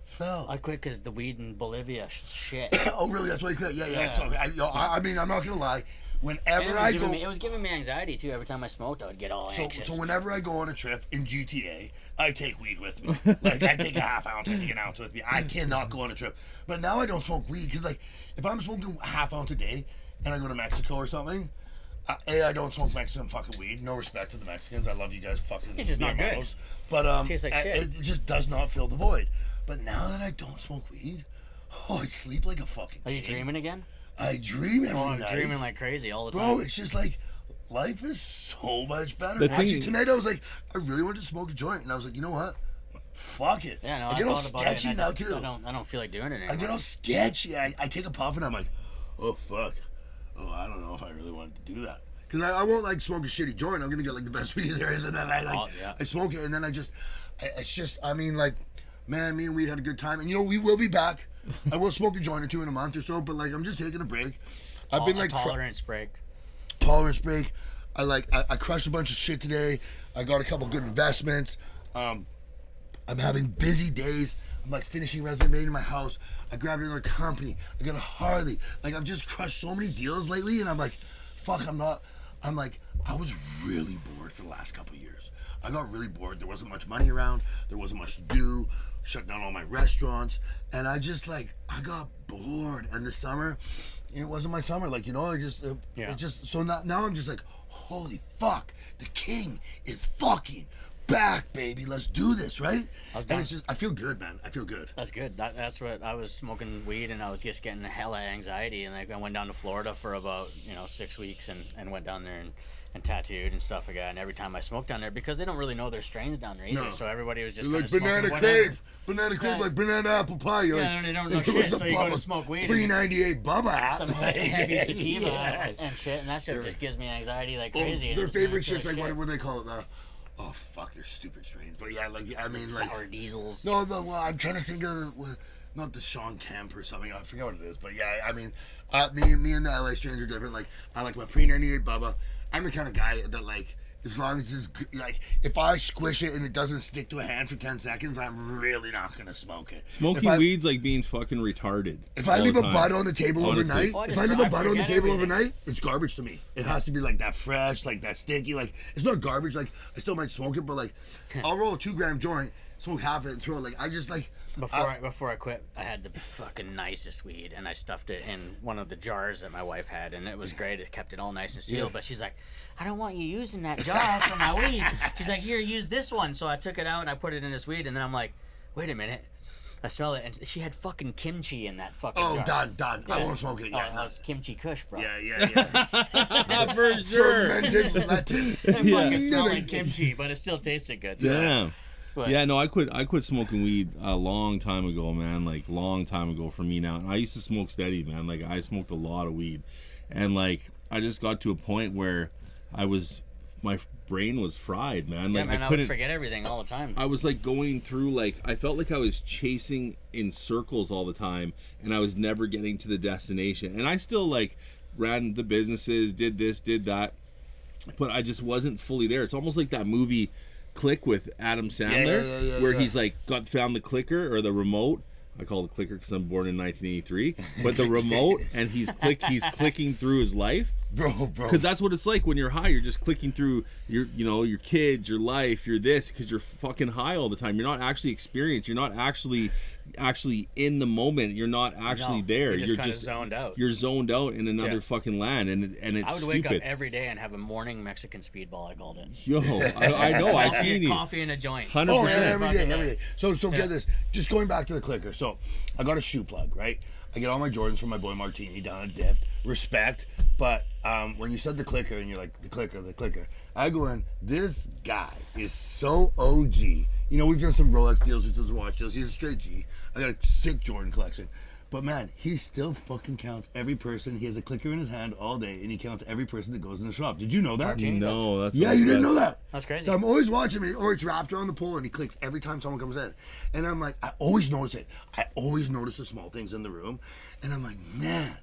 felt. I quit because the weed in Bolivia shit. Oh, really? That's why you quit? Yeah. Yeah. So, I mean, I'm not going to lie. Whenever It was giving me anxiety too. Every time I smoked, I would get all anxious. So whenever I go on a trip in GTA, I take weed with me. Like, I take a half ounce, I take an ounce with me. I cannot go on a trip. But now I don't smoke weed because, like, if I'm smoking a half ounce a day and I go to Mexico or something, I don't smoke Mexican fucking weed. No respect to the Mexicans. I love you guys fucking. It's just not good. hermanos. But Tastes like shit. it just does not fill the void. But now that I don't smoke weed, I sleep like a fucking Are you king. dreaming again? I dream every I'm night. dreaming like crazy all the time. Bro, it's just like, life is so much better. The thing- Actually, tonight I was like, I really wanted to smoke a joint, and I was like, you know what? Fuck it. Yeah, no, I get all thought about it, sketchy and now too. I don't feel like doing it anymore. I get all sketchy. I take a puff and I'm like, oh fuck. Oh, I don't know if I really wanted to do that. Because I won't like smoke a shitty joint. I'm gonna get like the best weed there is, and then I smoke it, and then it's just I mean, like, man, me and weed had a good time, and you know we will be back. I will smoke a joint or two in a month or so, but like I'm just taking a break. I've been like tolerance break. Tolerance break. I crushed a bunch of shit today. I got a couple good investments. I'm having busy days. I'm like finishing renovating my house. I grabbed another company. I got a Harley. Like, I've just crushed so many deals lately, and I'm like, fuck, I'm like, I was really bored for the last couple of years. I got really bored. There wasn't much money around. There wasn't much to do. Shut down all my restaurants. And I just like, I got bored. And this summer, it wasn't my summer. Like, you know, so now I'm just like, holy fuck, the king is fucking back, baby. Let's do this, right? And it's just, I feel good, man. I feel good. That's good. That's what I was smoking weed, and I was just getting hella anxiety. And like I went down to Florida for about 6 weeks, and went down there and tattooed and stuff like that. And every time I smoked down there, because they don't really know there's strains down there either, so everybody was just You're kind like of banana crave, like banana apple pie. You're yeah, like, they don't know shit, so you go to smoke weed. Pre-98 Bubba hat. Some heavy sativa and shit, and that shit just gives me anxiety like crazy. Their favorite shit's like, what do they call it? Oh fuck, they're stupid strains. But yeah, like I mean, Sour diesels. No, but well, I'm trying to think of not the Sean Kemp or something. I forget what it is. But yeah, I mean, me and the LA strains are different. Like I like my pre-98 Bubba. I'm the kind of guy that like. As long as it's like, if I squish it and it doesn't stick to a hand for 10 seconds, I'm really not gonna smoke it. Smoking weed's like being fucking retarded. If I leave a bud on the table overnight, overnight, it's garbage to me. It has to be like that fresh, like that sticky. Like it's not garbage. Like I still might smoke it, but like I'll roll a 2-gram joint, smoke half it, and throw it. Like I just like. Before I quit, I had the fucking nicest weed, and I stuffed it in one of the jars that my wife had, and it was great. It kept it all nice and sealed. But she's like, I don't want you using that jar for my weed. She's like, here, use this one. So I took it out and I put it in this weed, and then I'm like, wait a minute. I smell it, and she had fucking kimchi in that fucking jar. Done. Yeah. I won't smoke it. Yeah, that was kimchi kush, bro. Yeah. For sure. Fermented lettuce. It fucking smelled like kimchi, but it still tasted good. So. Damn. But, Yeah, no, I quit smoking weed a long time ago, man. Like long time ago for me now. And I used to smoke steady, man. Like I smoked a lot of weed, and like I just got to a point where my brain was fried, man. Like I would forget everything all the time. I was like going through, like I felt like I was chasing in circles all the time, and I was never getting to the destination. And I still like ran the businesses, did this, did that, but I just wasn't fully there. It's almost like that movie Click with Adam Sandler, where he's like found the clicker or the remote. I call it clicker because I'm born in 1983, but the remote, and he's clicking through his life. Bro. Because that's what it's like when you're high. You're just clicking through your kids, your life, your this, because you're fucking high all the time. You're not actually experienced. You're not actually in the moment. You're not actually there. You're just zoned out. You're zoned out in another fucking land, and it's stupid. I would wake up every day and have a morning Mexican speedball. I called it. Yo, I know. I seen you. Coffee and a joint. 100%. Oh, yeah, every day. So get this. Just going back to the clicker. So I got a shoe plug, right? I get all my Jordans from my boy Martini down at Dipped. Respect. But when you said the clicker and you're like, the clicker, I go in, this guy is so OG. You know, we've done some Rolex deals, we've done some watch deals. He's a straight G. I got a sick Jordan collection. But man, he still fucking counts every person. He has a clicker in his hand all day, and he counts every person that goes in the shop. Did you know that? Martini No, that's Yeah, you didn't know that. That's crazy. So I'm always watching me, or it's wrapped around the pole, and he clicks every time someone comes in. And I'm like, I always notice it. I always notice the small things in the room. And I'm like, man,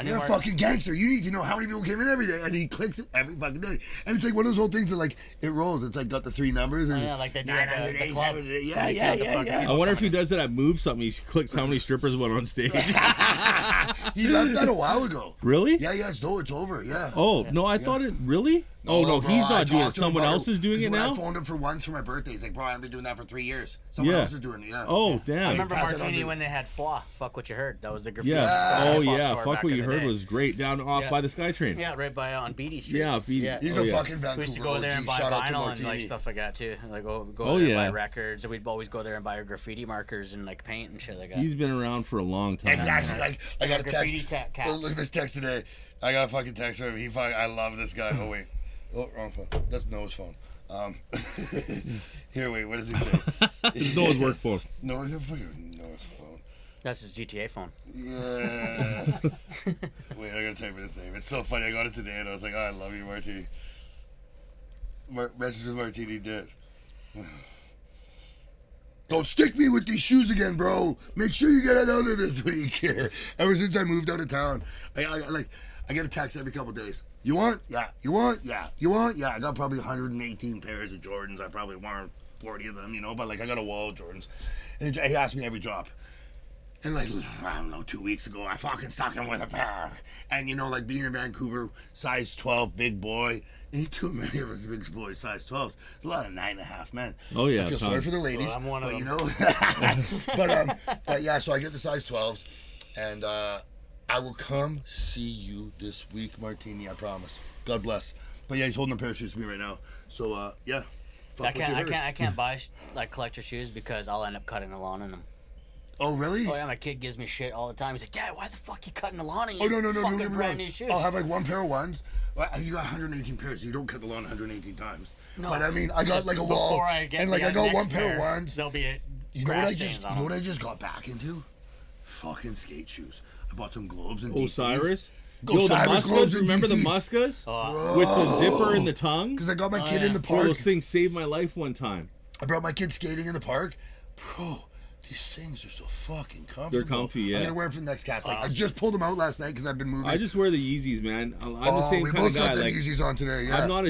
you're a fucking gangster. You need to know how many people came in every day. And he clicks it every fucking day. And it's like one of those old things that like, it rolls. It's like got the 3 numbers. And like they do at the club. Yeah. I wonder if he does that at Move Something. He clicks how many strippers went on stage. He left that a while ago. Really? Yeah, it's over. Yeah. Oh, no, I thought it really? Oh, no, bro, he's I not doing it. talked to him Someone about else is doing it when now? I phoned him for once for my birthday. He's like, bro, I've been doing that for 3 years. Someone else is doing it, yeah. Oh, damn. I remember Pass it on Martini to- when they had Foie. Fuck What You Heard. That was the graffiti. Yeah. style Oh, pop yeah. store Fuck back What in You the Heard day. was great. Down off by the SkyTrain. Yeah, right by on Beatty Street. Yeah, He's a fucking Vancouver We used to go there and OG. buy Shout out to vinyl and Martini. like stuff like that too. Like go Oh, there and yeah. buy records. And we'd always go there and buy our graffiti markers and like paint and shit like that. He's been around for a long time. Exactly. Like, I got a graffiti text. caps. Look at this text today. I got a fucking text from him. I love this guy. Oh, wait. Oh, wrong phone. That's Noah's phone. Here, wait. What does he say? It's Noah's work phone. Noah's phone. That's his GTA phone. Yeah. Wait, I gotta type in his name. It's so funny. I got it today and I was like, oh, I love you, Martini. Message with Martini did. Don't stick me with these shoes again, bro. Make sure you get another this week. Ever since I moved out of town, I get a text every couple days. You want? Yeah. You want? Yeah. You want? Yeah. I got probably 118 pairs of Jordans. I probably worn 40 of them, you know, but like I got a wall of Jordans. And he asked me every drop. And like, I don't know, 2 weeks ago, I fucking stuck him with a pair. And you know, like being in Vancouver, size 12, big boy. Ain't too many of us big boys, size 12s. There's a lot of 9.5 men. Oh, yeah. I feel sorry for the ladies. Well, I'm one of them. You know, but yeah, so I get the size 12s. And I will come see you this week, Martini, I promise. God bless. But yeah, he's holding a pair of shoes to me right now. So yeah. I can't buy like collector shoes because I'll end up cutting the lawn in them. Oh really? Oh yeah, my kid gives me shit all the time. He's like, Dad, why the fuck you cutting the lawn in Oh your no, fucking don't get me brand wrong. new shoes? I'll have like one pair of ones. Well, you got 118 pairs. You don't cut the lawn 118 times. No, but I mean, I got like a wall, before I get and like the I got next one pair of ones. There'll be You know what I just got back into? Fucking skate shoes. I bought some globes and DCs. Osiris? Yo, the cyber clubs Muskas. in Remember the DCs. Muskas with the zipper and the tongue? Because I got my kid yeah. in the Bro, park. those things saved my life one time. I brought my kid skating in the park. Bro, these things are so fucking comfortable. They're comfy, yeah. I'm gonna wear them for the next cast. Like, I just pulled them out last night because I've been moving. I just wear the Yeezys, man. I'm the same we kind of both got guy. the Like, Yeezys on today. Yeah. I'm not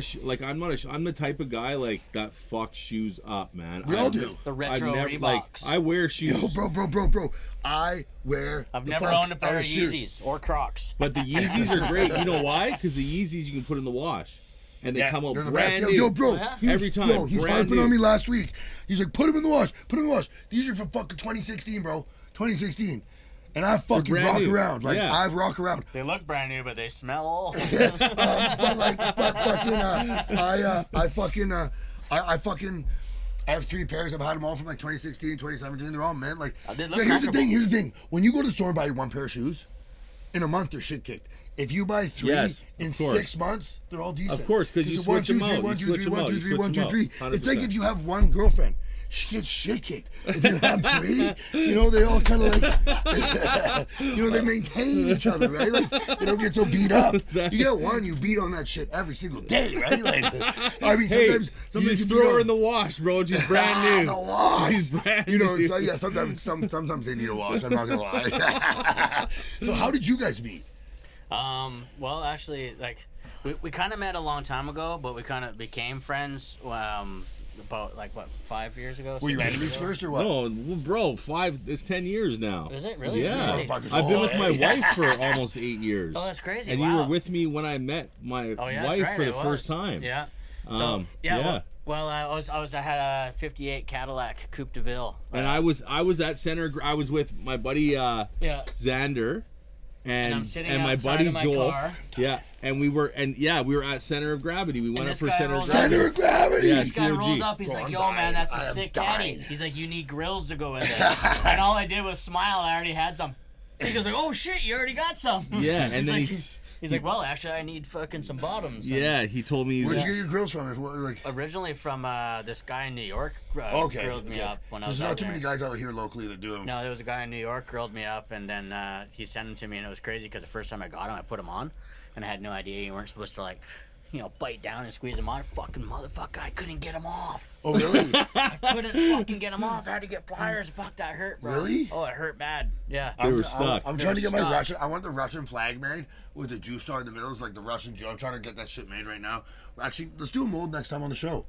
I'm the type of guy like that fucks shoes up, man. We all do. The retro Reeboks. I wear shoes. Yo, bro. I wear. I've the never fuck owned a pair out of shoes. Yeezys or Crocs. But the Yeezys are great. You know why? Because the Yeezys you can put in the wash, and they Yeah, come out they're the brand best. new. Yo, bro. Yeah. He was, Every time, Yo, he was brand harping new. on me last week. He's like, put them in the wash. Put them in the wash. These are from fucking 2016, bro. 2016. And I fucking brand rock new. around. Like, Yeah. I rock around. They look brand new, but they smell old. I have 3 pairs. I've had them all from like 2016, 2017. They're all mint. Like, They look here's the comfortable. thing. Here's the thing. When you go to the store and buy 1 pair of shoes, in a month they're shit kicked. If you buy 3 Yes, in of course. 6 months, they're all decent. Of course, 'cause you it's switch 'em out. 1, You 2, 3, switch 'em 1, out. 2, You 3, switch 1, 2, 3. 'em out. It's like 100%. if you have 1 girlfriend, she gets shit kicked. If you have 3, you know, they all kind of like, you know, they maintain each other, right? Like, they don't get so beat up. You get 1, you beat on that shit every single day, right? Like, I mean, Hey, sometimes you just beat throw her on- in the wash, bro. She's brand new. The wash. She's brand You know, new. so yeah, sometimes they need a wash. I'm not gonna lie. So how did you guys meet? Well, actually, like, we kind of met a long time ago, but we kind of became friends about, like, what, 5 years ago? Were you 6 years enemies ago? first or what? No, well, bro, it's 10 years now. Is it really? Yeah, Crazy. Motherfucker's I've been old, with my eh? wife for almost 8 years. Oh, that's crazy. And wow. you were with me when I met my Oh, yeah, that's wife right, for the it was. first time. Yeah. Yeah. Well, I had a '58 Cadillac Coupe de Ville. And I was at center. I was with my buddy Yeah. Xander, I'm sitting and my outside buddy of my Joel. car. Yeah, and we were at Center of Gravity. We went up this for guy Center of rolls Gravity. Center of gravity. Yeah, This guy COG. rolls up. He's Bro, like, I'm "Yo, dying. man, that's I a am sick dying. caddy." He's like, "You need grills to go with it." And all I did was smile. I already had some. He goes like, "Oh shit, you already got some." Yeah, and He's then like, he's like, "Well, actually, I need fucking some bottoms." And Yeah, he told me. Where'd you get your grills from? If, what, like, Originally from this guy in New York okay. grilled me okay. up when I was There's out not too there. many guys out here locally that do them. No, there was a guy in New York grilled me up, and then he sent them to me, and it was crazy because the first time I got them, I put them on, and I had no idea you weren't supposed to, like, you know, bite down and squeeze them on. Fucking motherfucker, I couldn't get them off. Oh, really? I couldn't fucking get them off. I had to get pliers. Fuck, that hurt, bro. Really? Oh, it hurt bad. Yeah. They were stuck. I'm They trying were to get my stuck. Russian. I want the Russian flag made with the Jew star in the middle. It's like the Russian Jew. I'm trying to get that shit made right now. Actually, let's do a mold next time on the show.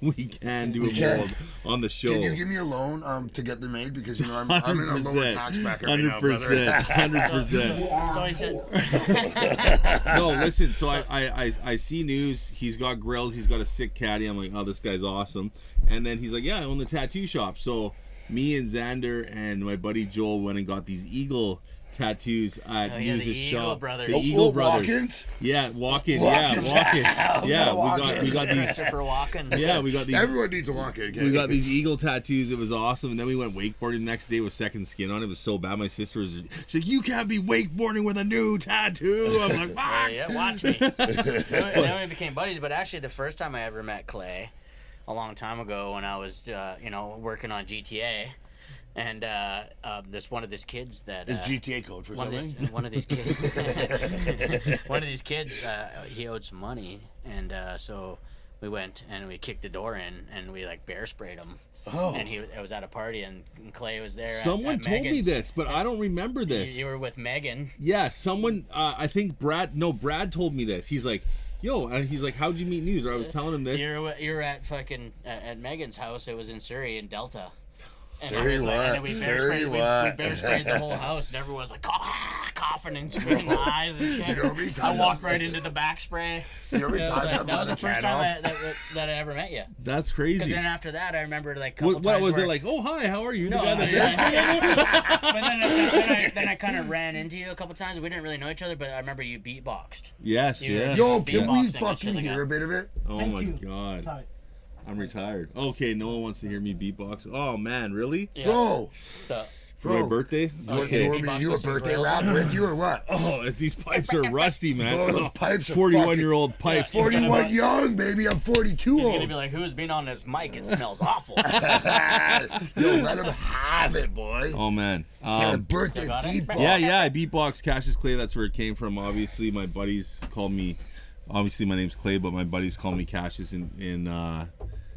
We can do We a can. mold on the show. Can you give me a loan to get them made? Because, you know, I'm in a lower tax bracket right now, 100%. brother. 100%. So he said, No, listen. So I see news. He's got grills. He's got a sick caddy. I'm like, oh, this guy's awesome. And then he's like, yeah, I own the tattoo shop. So me and Xander and my buddy Joel went and got these eagle tattoos at Oh, yeah, the News's Eagle shop. Brothers. The Oh, Eagle Brothers. Walk-ins? Yeah, walk-in. Walk-ins. Yeah, walk-in. Yeah, Walk-ins. we got these. Christopher Walken. Yeah, we got these. Everyone needs a walk-in. We got these eagle tattoos. It was awesome. And then we went wakeboarding the next day with second skin on. It was so bad. My sister was, she's like, you can't be wakeboarding with a new tattoo. I'm like, fuck. Yeah, watch me. Then we became buddies, but actually the first time I ever met Clay, a long time ago when I was, working on GTA, and one of these kids that Is GTA code for one something? of these kids, one of these kids, he owed some money, and so we went and we kicked the door in and we like bear sprayed him. Oh. And it was at a party and Clay was there. Someone at told me Megan's. this, but I don't remember this. You were with Megan. Yeah, someone, I think Brad told me this. He's like, yo, and he's like, how'd you meet News? Or I was telling him this. You were at fucking at Megan's house. It was in Surrey in Delta. And Surrey it was what? and then we bear Surrey sprayed, we what? bear sprayed the whole house, and everyone was like coughing and squinting the eyes and shit. You know how many I times walked right into the back spray. You know how many It was times like- I've that was let the a first cat time off? that I ever met you. That's Because crazy. then after that, I remember like a couple What times was where, it like? Oh, hi, how are you? No, The guy that yeah. But then I kind of ran into you a couple times. We didn't really know each other, but I remember you beatboxed. Yes, You- yeah. Yo, can Beatboxing we and shit fucking like hear that. a bit of it? Oh my god. Sorry. I'm retired. Okay, no one wants to hear me beatbox. Oh man, really? Yeah. Bro, So, For my birthday? Okay. You want me to do a birthday rap with you or what? Oh, these pipes are rusty, man. Oh, those pipes are 41-year-old pipes. 41 young, baby. I'm 42 He's old. gonna be like, "Who's been on this mic? It smells awful." Yo, let him have it, boy. Oh, man. Birthday Still got it? beatbox. Yeah, I beatbox Cassius Clay. That's where it came from. Obviously, my buddies called me. Obviously, my name's Clay, but my buddies call me Cassius in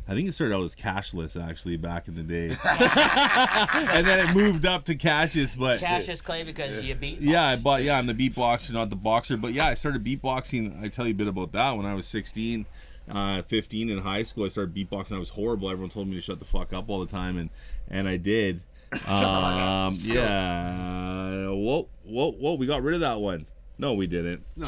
I think it started out as Cashless, actually, back in the day. And then it moved up to Cassius, but... Cassius Clay because you beat. Yeah, I'm the beatboxer, not the boxer. But yeah, I started beatboxing. I tell you a bit about that. When I was 16, 15 in high school, I started beatboxing. I was horrible. Everyone told me to shut the fuck up all the time, and I did. Yeah. Whoa, we got rid of that one. No, we didn't. No.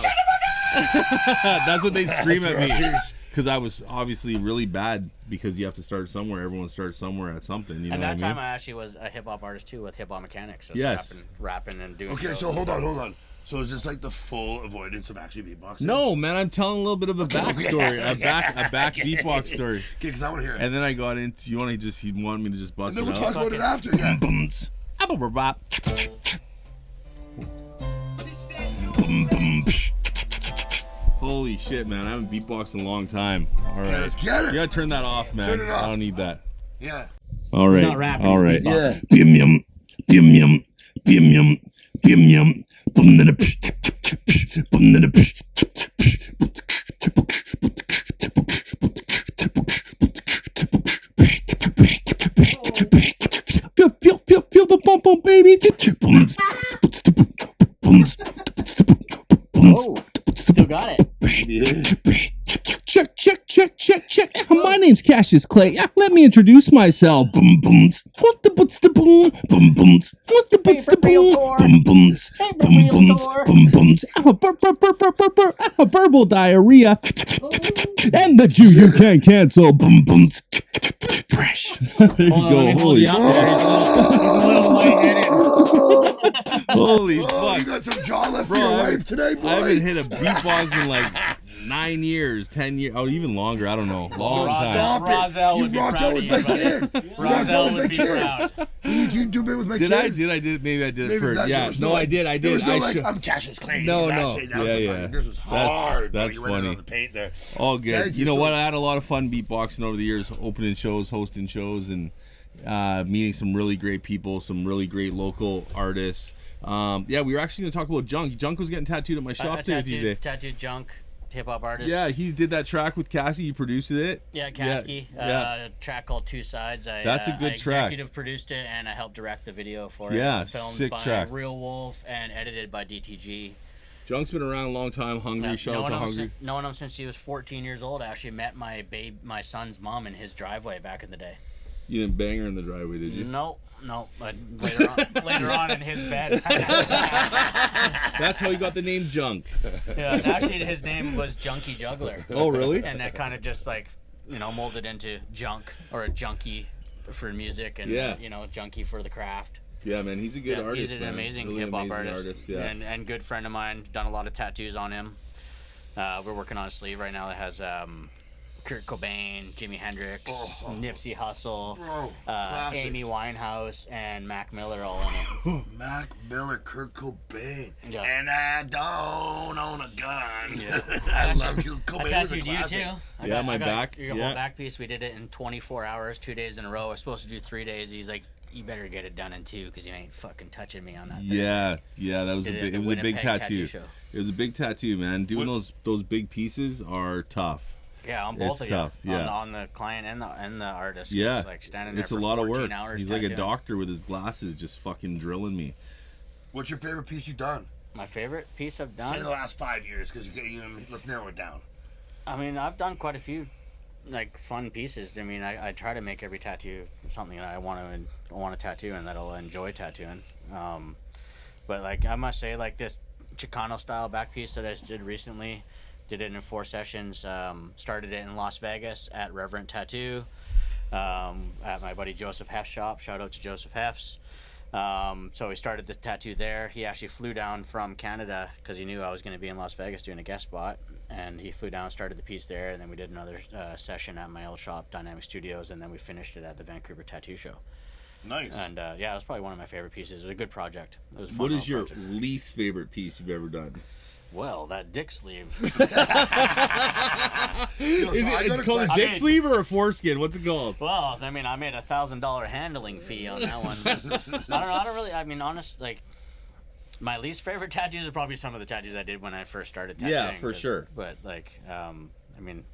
That's what they scream at me. Right. Because I was obviously really bad, because you have to start somewhere. Everyone starts somewhere at something. You know And that what I mean? time I actually was a hip hop artist too, with Hip Hop Mechanics. So Yes. rapping and doing. Okay, shows so and hold stuff. on. So is this like the full avoidance of actually beatboxing? No, man, I'm telling a little bit of a backstory, a back Okay. beatbox story. Okay, because I want to hear it. And then I got into. You want me to just bust And then it we'll out? talk about it after. Yeah. Bums. Abba-ba-bop. Boom, boom, psh. Holy shit, man! I haven't beatboxed in a long time. All right, let's get it. You gotta turn that off, man. Turn it off. I don't need that. Yeah. All right, not rapping, all he's right. beatboxing. Yeah. Bim yum, bim yum, bim yum, bim yum, bum da da psh, bum da da psh, feel the bump, baby. Oh, still got it. Check. My name's Cassius Clay. Let me introduce myself. Boom booms. What the boots the boom? Boom booms. What the boots the boom? Boom booms. Boom booms. Boom booms. Verbal diarrhea. And the Jew you can't cancel. Boom booms. Fresh. There you go. Holy Holy Oh, fuck. you got some jaw left Bro, for your I- wife today, boy. I haven't hit a beatbox in like 9 years, 10 years, oh, even longer. I don't know. Long time. Stop it. Roselle You would be rocked proud out of with you, my buddy. kid. You rocked out Roselle with my would be kid. proud. You do it with my Did kid. I? Maybe I did it Maybe first. that, Yeah. there was No, I did. There was no I like, should- I'm Cassius Clay. No, That's no. it. That was the Yeah. fucking- This was That's- hard. that's You went funny. out of the paint there. All good. Thank You know so- what? I had a lot of fun beatboxing over the years, opening shows, hosting shows, and meeting some really great people, some really great local artists. Yeah, we were actually going to talk about Junk. Junk was getting tattooed at my shop today. Tattooed Junk, hip hop artist. Yeah, he did that track with Cassie. You produced it. Yeah, Kasky. Yeah. A track called Two Sides. That's a good I track. executive produced it, and I helped direct the video for Yeah, it. Filmed sick by track. Real Wolf and edited by DTG. Junk's been around a long time. Hungry. Yeah, Shout out to Hungry. knowing him since he was 14 years old. I actually met my son's mom in his driveway back in the day. You didn't bang her in the driveway, did you? No, but later on in his bed. That's how you got the name Junk. Yeah, actually his name was Junkie Juggler. Oh, really? And that kind of just like, molded into Junk, or a junkie for music, and Yeah. junkie for the craft. Yeah, man, he's a good artist. He's an man. amazing Really hip hop amazing artist, yeah. and good friend of mine. Done a lot of tattoos on him. We're working on a sleeve right now that has Kurt Cobain, Jimi Hendrix, Nipsey Hussle, Bro, classics. Amy Winehouse, and Mac Miller all in it. Mac Miller, Kurt Cobain, Yeah. and I don't own a gun. Yeah. I love you. I Cobain was a tattooed you classic. too. Yeah, my I got back, Your yeah. whole back piece. We did it in 24 hours, 2 days in a row. I was supposed to do 3 days. He's like, "You better get it done in 2, because you ain't fucking touching me on that." thing." Yeah, that was Did it at it the was a big Winnipeg tattoo. tattoo show. It was a big tattoo, man. Doing those big pieces are tough. Yeah, on both It's of tough, you. yeah. On the client and the artist. Yeah, It's like standing there it's for a lot of 14 work. hours. He's like a tattooing. doctor with his glasses, just fucking drilling me. What's your favorite piece you've done? My favorite piece I've Say done. the last 5 years, because let's narrow it down. I mean, I've done quite a few, like, fun pieces. I mean, I try to make every tattoo something that I want to tattoo and that I'll enjoy tattooing. But like, I must say, like, this Chicano style back piece that I just did recently, did it in 4 sessions. Started it in Las Vegas at Reverent Tattoo, at my buddy Joseph Heff's shop. Shout out to Joseph Heff's. So we started the tattoo there. He actually flew down from Canada because he knew I was going to be in Las Vegas doing a guest spot, and he flew down, started the piece there, and then we did another session at my old shop, Dynamic Studios, and then we finished it at the Vancouver Tattoo Show. Nice. And yeah, it was probably one of my favorite pieces. It was a good project. It was a fun What is little your project. least favorite piece you've ever done? Well, that dick sleeve. Is it called a dick sleeve or a foreskin? What's it called? Well, I mean, I made a $1,000 handling fee on that one. I don't know. I don't really. I mean, honest, like, my least favorite tattoos are probably some of the tattoos I did when I first started tattooing. Yeah, for sure. But like, I mean,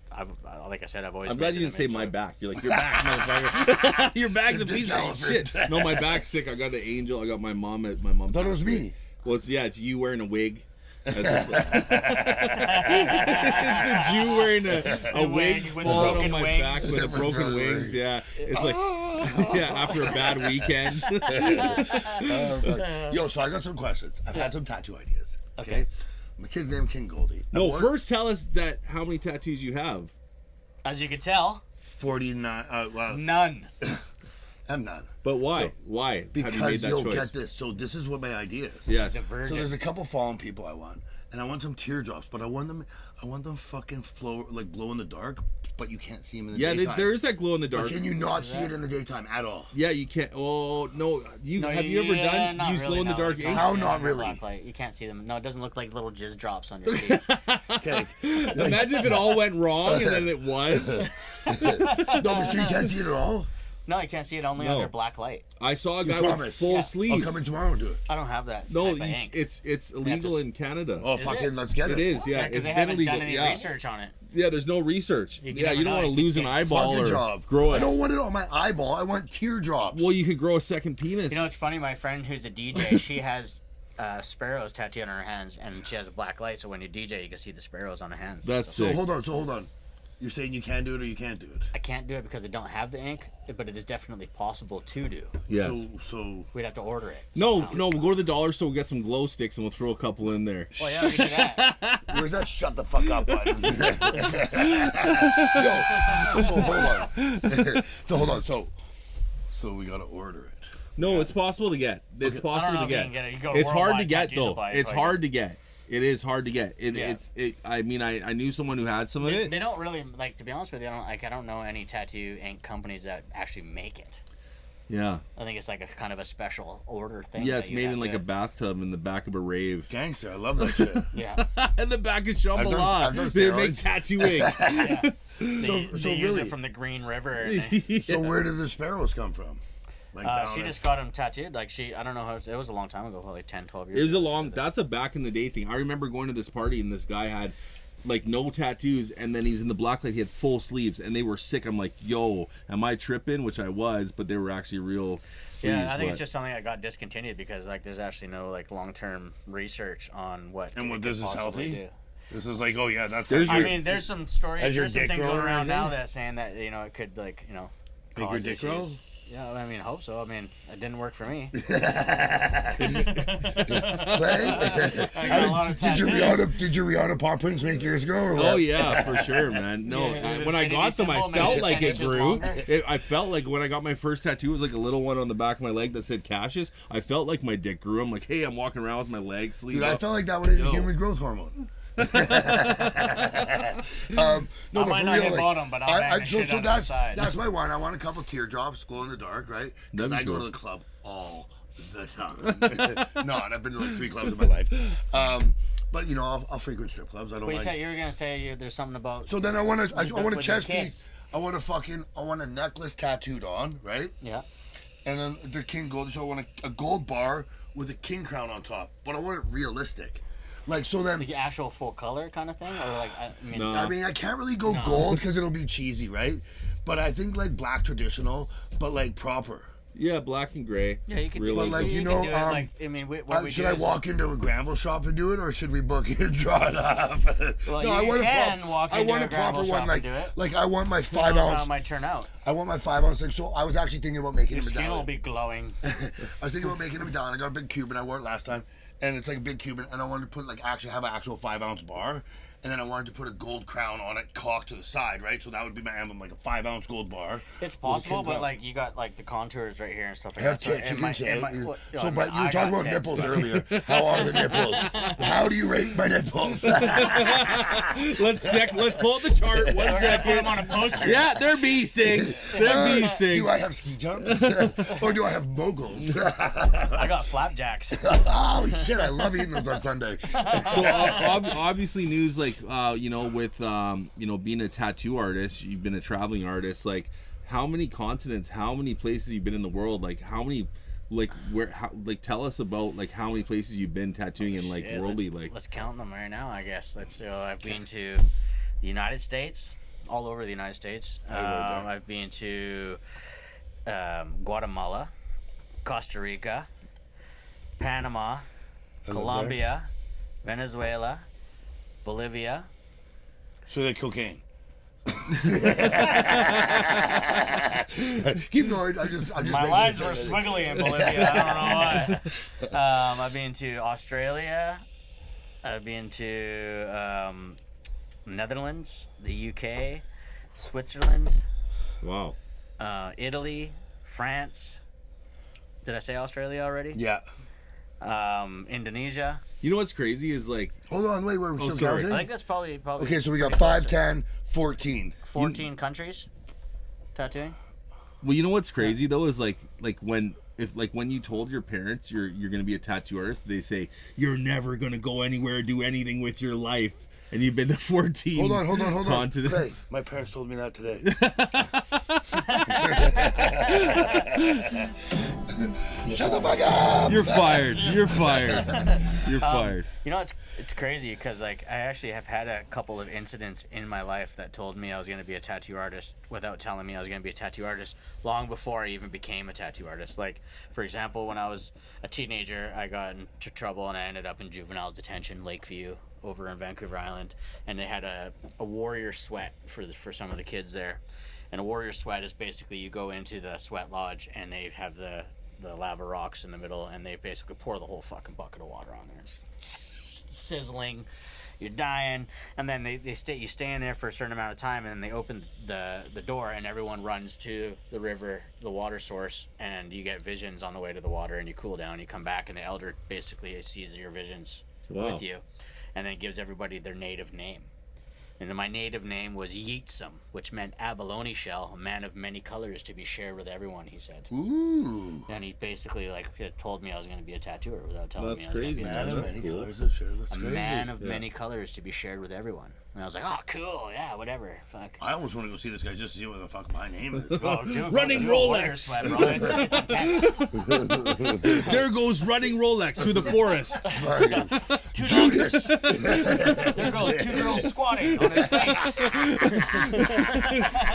like I said, I've always. I'm glad you didn't say my back. You're like, your back, motherfucker. Your back's a piece of shit. No, my back's sick. I got the angel. I got my mom at my mom's. I thought it was me. Well, it's you wearing a wig. It's a Jew wearing a wig falling on my back with a broken wings. Yeah, it's like after a bad weekend. Yo, so I got some questions. I've had some tattoo ideas. Okay. My kid's name King Goldie. No, first tell us how many tattoos you have. As you can tell, 49. Well, none. I'm none. But why? So, why because have you made that choice? Get this. So this is what my idea is. Yes. He's a virgin. So there's a couple fallen people I want, and I want some teardrops, but I want them fucking flow like glow in the dark, but you can't see them in the daytime. Yeah, there is that glow in the dark. But can you not see it in the daytime at all? Yeah, you can't. Oh no, have you ever used glow in the dark ink? How not really? Blacklight. You can't see them. No, it doesn't look like little jizz drops on your feet. Okay. Imagine if it all went wrong and then it was. No, but so you can't see it at all. No, you can't see it only under black light. I saw a guy promise? with full I'll sleeves. come in tomorrow and do it. I don't have that. No, type of ink. it's illegal in Canada. Oh, Is fucking, it? let's get it. It is, yeah. because It's they been haven't illegal. done any Yeah. research on it. Yeah, there's no research. You You don't never want to know. lose an Fuck eyeball Fuck or your job. grow I it. don't want it on my eyeball. I want teardrops. Well, you could grow a second penis. You know, it's funny. My friend who's a DJ, she has sparrows tattooed on her hands, and she has a black light, so when you DJ, you can see the sparrows on her hands. That's so sick. hold on. You're saying you can do it or you can't do it? I can't do it because I don't have the ink, but it is definitely possible to do. Yes. So We'd have to order it. No, somehow. we'll go to the dollar store, we'll get some glow sticks, and we'll throw a couple in there. Well, yeah, we can do that. where's that shut the fuck up button? Yo, so hold on. So we gotta order it. No, it's possible to get. It's I don't possible know to if you get. can get it. You go to It's hard to Worldwide get Tattoo though. Supply, It's probably. hard to get. It is hard to get. Yeah. I mean, I knew someone who had some of They, it. they don't really like. To be honest with you, I don't know any tattoo ink companies that actually make it. Yeah. I think it's like a kind of a special order thing. Yeah, that it's you made have in like to- a bathtub in the back of a rave. Gangster, I love that shit. Yeah. In the back of I've done Shambhala. They make steroids. tattoo ink. Yeah. They so use really- it from the Green River. And they, So where did the sparrows come from? Like she just got them tattooed. Like I don't know how it was a long time ago, probably 10, 12 years. It was a ago. long. That's a back in the day thing. I remember going to this party and this guy had like no tattoos, and then he was in the blacklight. He had full sleeves, and they were sick. I'm like, yo, am I tripping? Which I was, but they were actually real sleeves. Yeah, I think but- it's just something that got discontinued because like there's actually no like long-term research on what. And it what could this is possibly healthy? do. This is like, oh yeah, that's There's I your- mean, there's some stories. Has your There's some dick things grown going or around now anything? that saying that it could like Make your cause dick issues. grow? Yeah, I mean, I hope so. I mean, it didn't work for me. Clay? I got a lot of Did your tattoos. Rihanna paw prints make yours grow or what? Oh yeah, for sure, man. No, Yeah, is it when I got them, I infinity felt symbol, like maybe it 10 inches grew. longer? I felt like when I got my first tattoo, it was like a little one on the back of my leg that said CASHIUS. I felt like my dick grew. I'm like, hey, I'm walking around with my leg sleeve Dude, I up. felt like that would have Yo. human growth hormone. No, I but might for not real, hit like, bottom, but I'll bang the shit out of the side. that's my one. I want a couple teardrops, glow in the dark, right? Because That'd be I go cool. to the club all the time. No, and I've been to like 3 clubs in my life. But you know, I'll frequent strip clubs. I don't But you mind. said you were gonna say there's something about. So then I want With a the chest kids. piece. I want a necklace tattooed on, right? Yeah. And then the king gold. So I want a gold bar with a king crown on top, but I want it realistic. Like so then. The actual full color kind of thing, or like I mean, No. I mean, I can't really go No. gold because it'll be cheesy, right? But I think like black traditional, but like proper. Yeah, black and gray. yeah, you could do Realism. it. But, like, you can know, do it, like I mean, what we Should do I is- walk into a Granville shop and do it, or should we book it and draw it up? Well, no, I you want can walk I into want a a proper Granville shop one, and like do it. like I want my Who 5 knows how ounce. it might turn out. I want my 5 ounce. Like, so I was actually thinking about making Your a skin will medallion. be glowing. I was thinking about making a medallion. I got a big Cuban. I wore it last time, and it's like a big Cuban. And I wanted to put like actually have an actual 5 ounce bar, and then I wanted to put a gold crown on it, cocked to the side, right? So that would be my emblem, like a 5-ounce gold bar. It's possible, but like you got like the contours right here and stuff like Have that. tits, you can say. But you I were talking about tits, nipples but- earlier. How are the nipples? How do you rate my nipples? Let's pull up the chart. 1 We're gonna put second. them on a poster. Yeah, they're bee stings. They're bee Do stings. I have ski jumps? Or do I have moguls? I got flapjacks. Oh shit, I love eating those on Sunday. So obviously news like with being a tattoo artist, you've been a traveling artist, like how many continents, how many places you've been in the world, like how many, like tell us about like how many places you've been tattooing and like Shit, worldly, let's count them right now, I guess. I've been to the United States, all over the United States. I've been to Guatemala, Costa Rica, Panama, Colombia, Venezuela, Bolivia. So they're cocaine. Keep going. I'm just My lines were swiggly in Bolivia. I don't know why. I've been to Australia. I've been to Netherlands, the UK, Switzerland, wow. Italy, France. Did I say Australia already? Yeah. Indonesia. You know what's crazy is like Hold on, wait, we're still sorry. counting? I think that's probably. Okay, so we got pretty close 5, to 10, 14. 14 countries tattooing. well, you know what's crazy though is like when you told your parents you're gonna be a tattoo artist, they say you're never gonna go anywhere, do anything with your life, and you've been to 14 Hold on. continents. Clay, my parents told me that today. Shut the fuck up! You're fired. You're fired. You know, it's crazy because like I actually have had a couple of incidents in my life that told me I was going to be a tattoo artist without telling me I was going to be a tattoo artist long before I even became a tattoo artist. Like, for example, when I was a teenager, I got into trouble and I ended up in juvenile detention, Lakeview, over in Vancouver Island, and they had a warrior sweat for some of the kids there. And a warrior sweat is basically you go into the sweat lodge and they have the lava rocks in the middle and they basically pour the whole fucking bucket of water on there. It's sizzling, you're dying, and then you stay in there for a certain amount of time, and then they open the door and everyone runs to the river, the water source, and you get visions on the way to the water, and you cool down, you come back, and the elder basically sees your visions with you, and then gives everybody their native name. And my native name was Yeatsum, which meant abalone shell, a man of many colors to be shared with everyone, he said. Ooh. And he basically told me I was going to be a tattooer without telling That's me I was going to be a crazy, man. tattooer. That's Many cool. colors of share. That's A crazy. man of many colors to be shared with everyone. And I was like, oh, cool, yeah, whatever, fuck. I almost want to go see this guy just to see what the fuck my name is. Oh, dude, Running do a warrior Rolex. Sweat, bro. It's intense. There goes running Rolex through the forest. Judas. There goes 2 girls squatting on his face.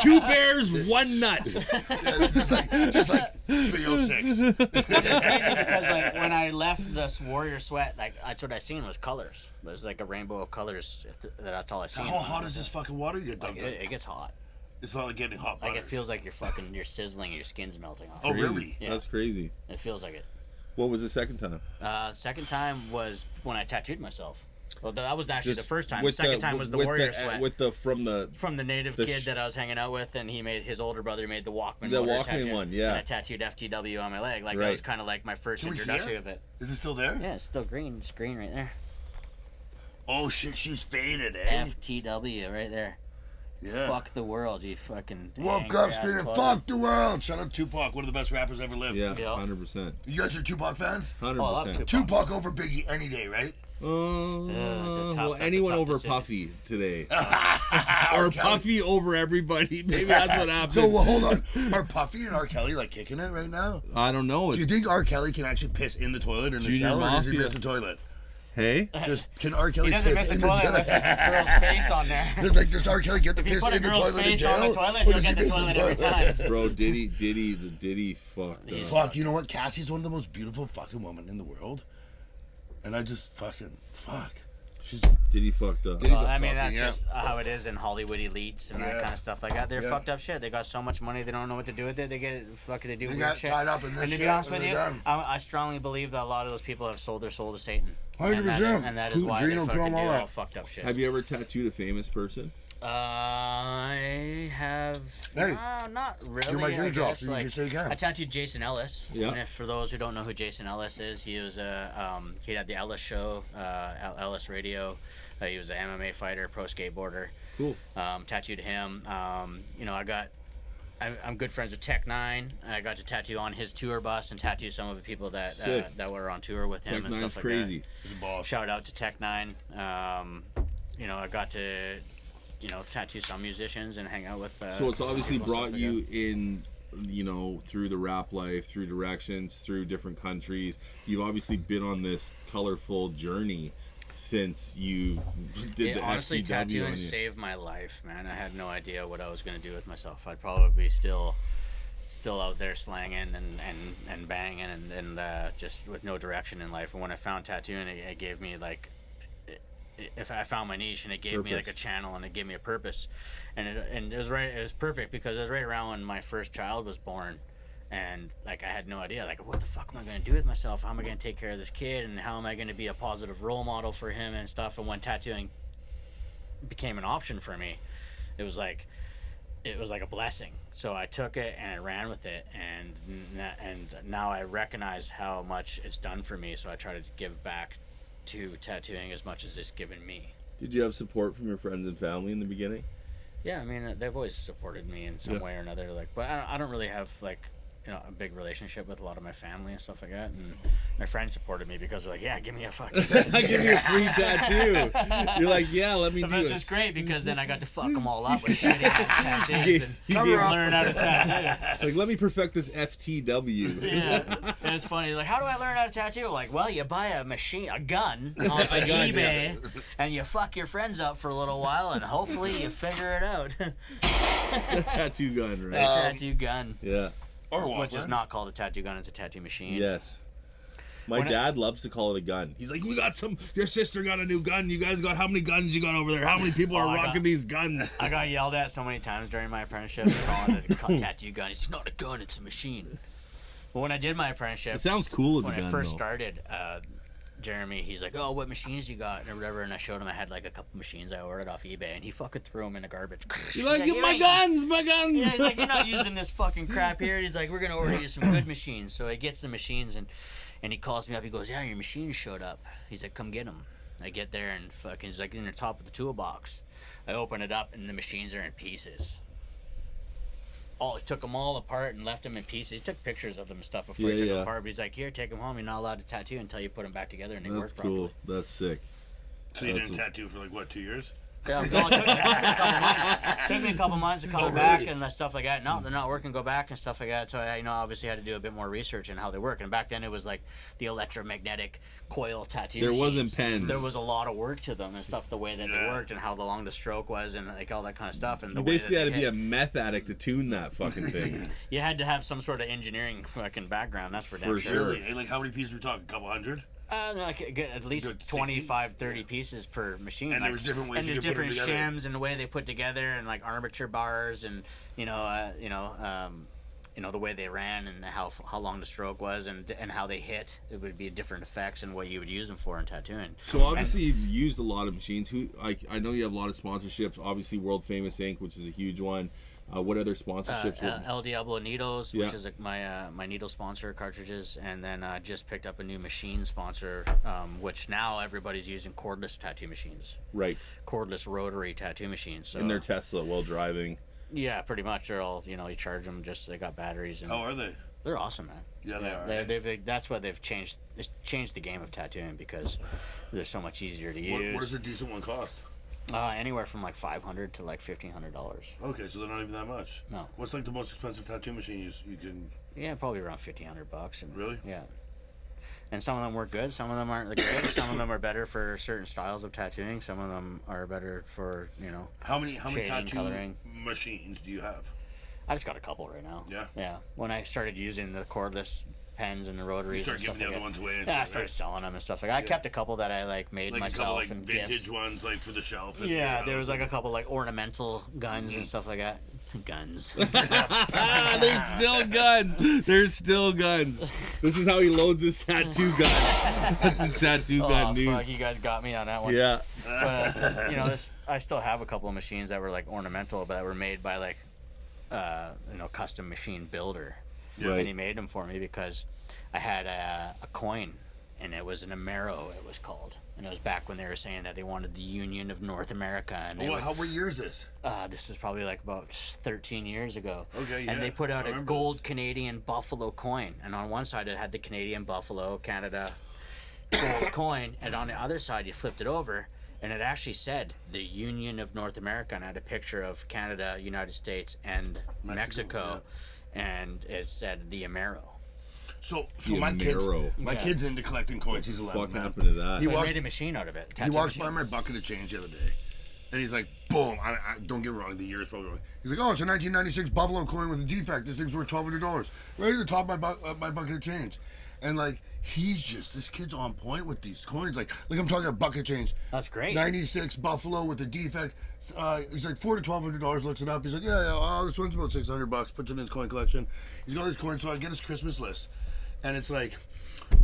2 bears, 1 nut. just like 306. It's crazy because like when I left this warrior sweat, like that's what I seen was colors. There's like a rainbow of colors. That's all I seen. How hot is this fucking water you get Like, dumped in? it gets hot. It's not like getting hot Like butter. it feels like you're sizzling and your skin's melting off. Oh, really? Yeah. That's crazy. It feels like it. What was the second time? Second time was when I tattooed myself. Well, that was actually Just the first time. The with second time was the with warrior sweat. from the native the kid that I was hanging out with, and his older brother made the Walkman. The motor Walkman tattoo, one, yeah. And I tattooed FTW on my leg. Like that Right. was kind of like my first Can we see introduction it? of it. Is it still there? Yeah, it's still green. It's green right there. Oh shit, she's faded, eh? FTW right there. Yeah. Fuck the world, you fucking. Woke angry up ass screaming, toilet. fuck the world! Shut up, Tupac, one of the best rappers ever lived. Yeah, Yeah. 100%. You guys are Tupac fans? 100%. Oh, I love Tupac. Tupac over Biggie any day, right? that's a Anyone tough over decision. Puffy today. Or Puffy over everybody. Maybe that's what happened. So, well, hold on. Are Puffy and R. Kelly like kicking it right now? I don't know. Do you think R. Kelly can actually piss in the toilet in the Junior cell, or does he Mafia. miss the toilet? Hey? Can R. Kelly He doesn't piss miss a in toilet unless there's a girl's face on there. Like, does R. Kelly get the If you piss put a in the girl's toilet in face jail? on the toilet, or you'll does he get the miss toilet every time. Bro, Diddy fucked up. Fuck, you know what? Cassie's one of the most beautiful fucking women in the world. And I just fucking, fuck. She's Diddy fucked up. Diddy's Well, a I mean, fucking, that's yeah. just how it is in Hollywood elites and that Yeah. kind of stuff like that. They're Yeah. fucked up shit. They got so much money, they don't know what to do with it. They get it, they do They weird got shit. tied up in this And to be shit honest and with they're you, done. I strongly believe that a lot of those people have sold their soul to Satan. 100%. And that is why they fucking do all fucked up shit. Have you ever tattooed a famous person? I have. Hey, not really. you're my I drop. guess, You like, just say you can. I tattooed Jason Ellis. Yeah. And if, for those who don't know who Jason Ellis is, he was he had the Ellis show, Ellis Radio. He was an MMA fighter, pro skateboarder. Cool. Tattooed him. You know, I'm good friends with Tech 9. I got to tattoo on his tour bus and tattoo some of the people that that were on tour with him. Tech and 9's stuff like crazy. that. He's a boss. Shout out to Tech 9. You know, I got to, you know, tattoo some musicians and hang out with. So it's some obviously people and brought stuff you like that. in, you know, through the rap life, through directions, through different countries. You've obviously been on this colorful journey since you did the Honestly, FTW tattooing on you. saved my life, man. I had no idea what I was gonna do with myself. I'd probably be still out there slanging and banging and just with no direction in life. And when I found tattooing, it gave me like, if I found my niche, and it gave me like a channel, and it gave me a purpose, and it was right. It was perfect because it was right around when my first child was born, and like I had no idea, like, what the fuck am I gonna do with myself? How am I gonna take care of this kid, and how am I gonna be a positive role model for him and stuff? And when tattooing became an option for me, it was like a blessing. So I took it and I ran with it, and now I recognize how much it's done for me. So I try to give back to tattooing as much as it's given me. Did you have support from your friends and family in the beginning? Yeah, I mean, they've always supported me in some way or another. Like, but I don't really have like, you know, a big relationship with a lot of my family and stuff like that. And my friends supported me because they're like, yeah, give me a fucking Give me a free tattoo. You're like, yeah, let me do That's it. just great because then I got to fuck them all up with shitty ass tattoos and learn how to tattoo. Like, let me perfect this FTW. Yeah, and it's funny. Like, how do I learn how to tattoo? Like, well, you buy a gun off of eBay, and you fuck your friends up for a little while, and hopefully you figure it out. A tattoo gun, A right? tattoo gun, Yeah. Or which is not called a tattoo gun; it's a tattoo machine. Yes. My dad loves to call it a gun. He's like, your sister got a new gun. You guys got, how many guns you got over there? How many people are rocking these guns? I got yelled at so many times during my apprenticeship for calling it a tattoo gun. It's not a gun; it's a machine. But when I did my apprenticeship, It sounds cool as a when gun, I first though. started, Jeremy, he's like, oh, what machines you got and whatever, and I showed him I had like a couple machines I ordered off eBay, and he fucking threw them in the garbage. You're like, "You my ain't-" guns! Yeah, he's like, you're not using this fucking crap here. He's like, we're gonna order you some good machines. So he gets the machines, and he calls me up. He goes, yeah, your machines showed up. He's like, come get them. I get there, and fucking, he's like, in the top of the toolbox. I open it up, and the machines are in pieces. He took them all apart and left them in pieces. He took pictures of them and stuff before he took them apart. But he's like, here, take them home. You're not allowed to tattoo until you put them back together and they That's work cool. properly. That's sick. So you didn't tattoo for like what, 2 years? Yeah, no, it took me a couple months. Took me a couple months to come back and stuff like that. No, they're not working. Go back and stuff like that. So I, obviously had to do a bit more research in how they work. And back then it was like the electromagnetic coil tattoo. There machines. wasn't pens. There was a lot of work to them and stuff. The way that they worked and how long the stroke was and like all that kind of stuff. And the You way basically that had to be hit. a meth addict to tune that fucking thing. You had to have some sort of engineering fucking background. That's for damn For sure. sure. Really? Hey, like how many pieces are we talking? A couple hundred? No, at least Good 25, 30 pieces per machine. And like, there's different ways and you there's could put them different together. shims and the way they put together, and like armature bars, and the way they ran and how long the stroke was, and how they hit. It would be different effects and what you would use them for in tattooing. So obviously you've used a lot of machines. I know you have a lot of sponsorships. Obviously World Famous Inc., which is a huge one. What other sponsorships? El Diablo Needles, Yeah. which is my needle sponsor, cartridges, and then just picked up a new machine sponsor, which now everybody's using cordless tattoo machines, Right. cordless rotary tattoo machines. So In their Tesla while driving. yeah, pretty much. They're all, you charge them. They got batteries, and How are they? they're awesome, man. Yeah, they are. That's why they've changed. It's changed the game of tattooing because they're so much easier to use. What does a decent one cost? Anywhere from like $500 to like $1,500. Okay, so they're not even that much. No. What's like the most expensive tattoo machine you can? Yeah, probably around $1,500. And, Really? Yeah. And some of them work good. Some of them aren't good. Some of them are better for certain styles of tattooing. Some of them are better for How many shading, tattoo coloring. machines do you have? I just got a couple right now. Yeah. Yeah. When I started using the cordless pens and the rotaries You start and stuff giving the like other that. ones away and Yeah, I shit, started right? selling them and stuff like that. I kept a couple that I like made Like a myself couple like and vintage gifts. ones, like for the shelf. And, Yeah, there was like a couple like ornamental guns and stuff like that. Guns. There's still guns. There's still guns. This is how he loads his tattoo gun. That's his tattoo gun Oh news. fuck, you guys got me on that one. Yeah. But you know, I still have a couple of machines that were like ornamental, but that were made by like custom machine builder. Right. And he made them for me because I had a coin, and it was an Amero, it was called. And it was back when they were saying that they wanted the Union of North America. And they what year is this? this was probably like about 13 years ago. Okay, yeah. And they put out I a remember gold this. Canadian buffalo coin. And on one side it had the Canadian buffalo, Canada gold coin. And on the other side you flipped it over, and it actually said the Union of North America, and had a picture of Canada, United States, and Mexico. And it said the Amero. So The my Amero. kid's into collecting coins. He's 11. What man. happened to that? He So I walks- made a machine out of it. He tattoo walks machine. by my bucket of change the other day, and he's like, "Boom!" I don't get me wrong, the year is probably wrong. He's like, "Oh, it's a 1996 Buffalo coin with a defect. This thing's worth $1,200, right at the top of my bucket of change." And like, this kid's on point with these coins. Like I'm talking a bucket of change. That's great. 96 Buffalo with a defect. He's like $400 to $1,200. Looks it up. He's like, yeah. Oh, this one's about $600. Puts it in his coin collection. He's got his coins. So I get his Christmas list, and it's like,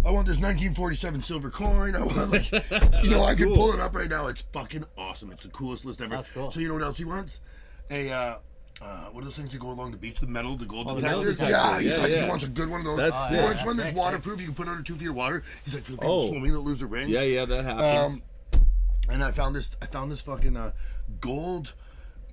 I want this 1947 silver coin. I want I can cool. pull it up right now. It's fucking awesome. It's the coolest list ever. That's cool. So you know what else he wants? What are those things that go along the beach? The metal, the gold Oh, the metal detectors. detector. Yeah, Yeah. he wants a good one of those. That's He sick. wants one That's that's sick. waterproof. You can put under 2 feet of water. He's like, for the people swimming that lose their rings. Yeah, that happens. And I found this fucking gold.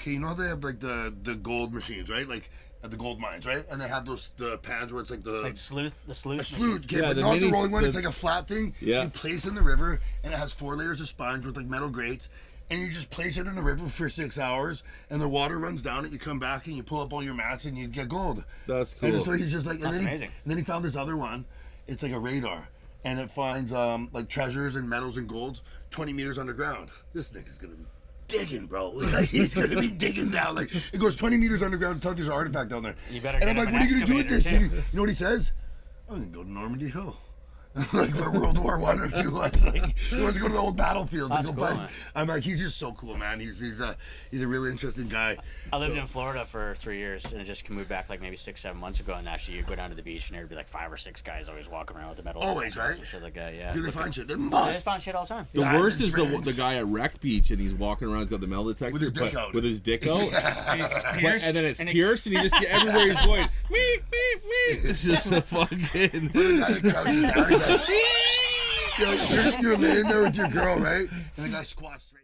Okay, you know how they have like the gold machines, right? Like at the gold mines, right? And they have the pads where it's like the Like sleuth, the sleuth. a sleuth, okay, Yeah, but the not the mini- rolling one. the- It's like a flat thing. Yeah. You place it in the river, and it has 4 layers of sponge with like metal grates. And you just place it in the river for 6 hours, and the water runs down it. You come back and you pull up all your mats, and you get gold. That's cool. And so he's just like, That's amazing. And then he found this other one. It's like a radar, and it finds like treasures and metals and golds 20 meters underground. This nigga's gonna be digging, bro. Like, he's gonna be digging down. Like it goes 20 meters underground until there's an artifact down there. You better And get I'm him like, an what are you gonna do with this? excavator, And too. you know what he says? I'm gonna go to Normandy Hill. Like where World War I or II was. Like, he wants to go to the old battlefield. That's and go cool, fight. man. I'm like, he's just so cool, man. He's a really interesting guy. I lived So- in Florida for 3 years, and I just moved back like maybe 6-7 months ago. And actually, you go down to the beach, and there'd be like 5 or 6 guys always walking around with the metal. Always, detectors right? and shit like that. Yeah. Do they find shit? They They just must. find shit all the time. The Diamond worst is rings. the guy at Wreck Beach, and he's walking around. He's got the metal detector With his dick but- out. With his dick out. It's But- pierced, and then it's and it- pierced, and he just everywhere he's going. Meep, meep, meep. It's just a fucking. The guy that crouches down, he's like, you're laying there with your girl, right? And the guy squats straight.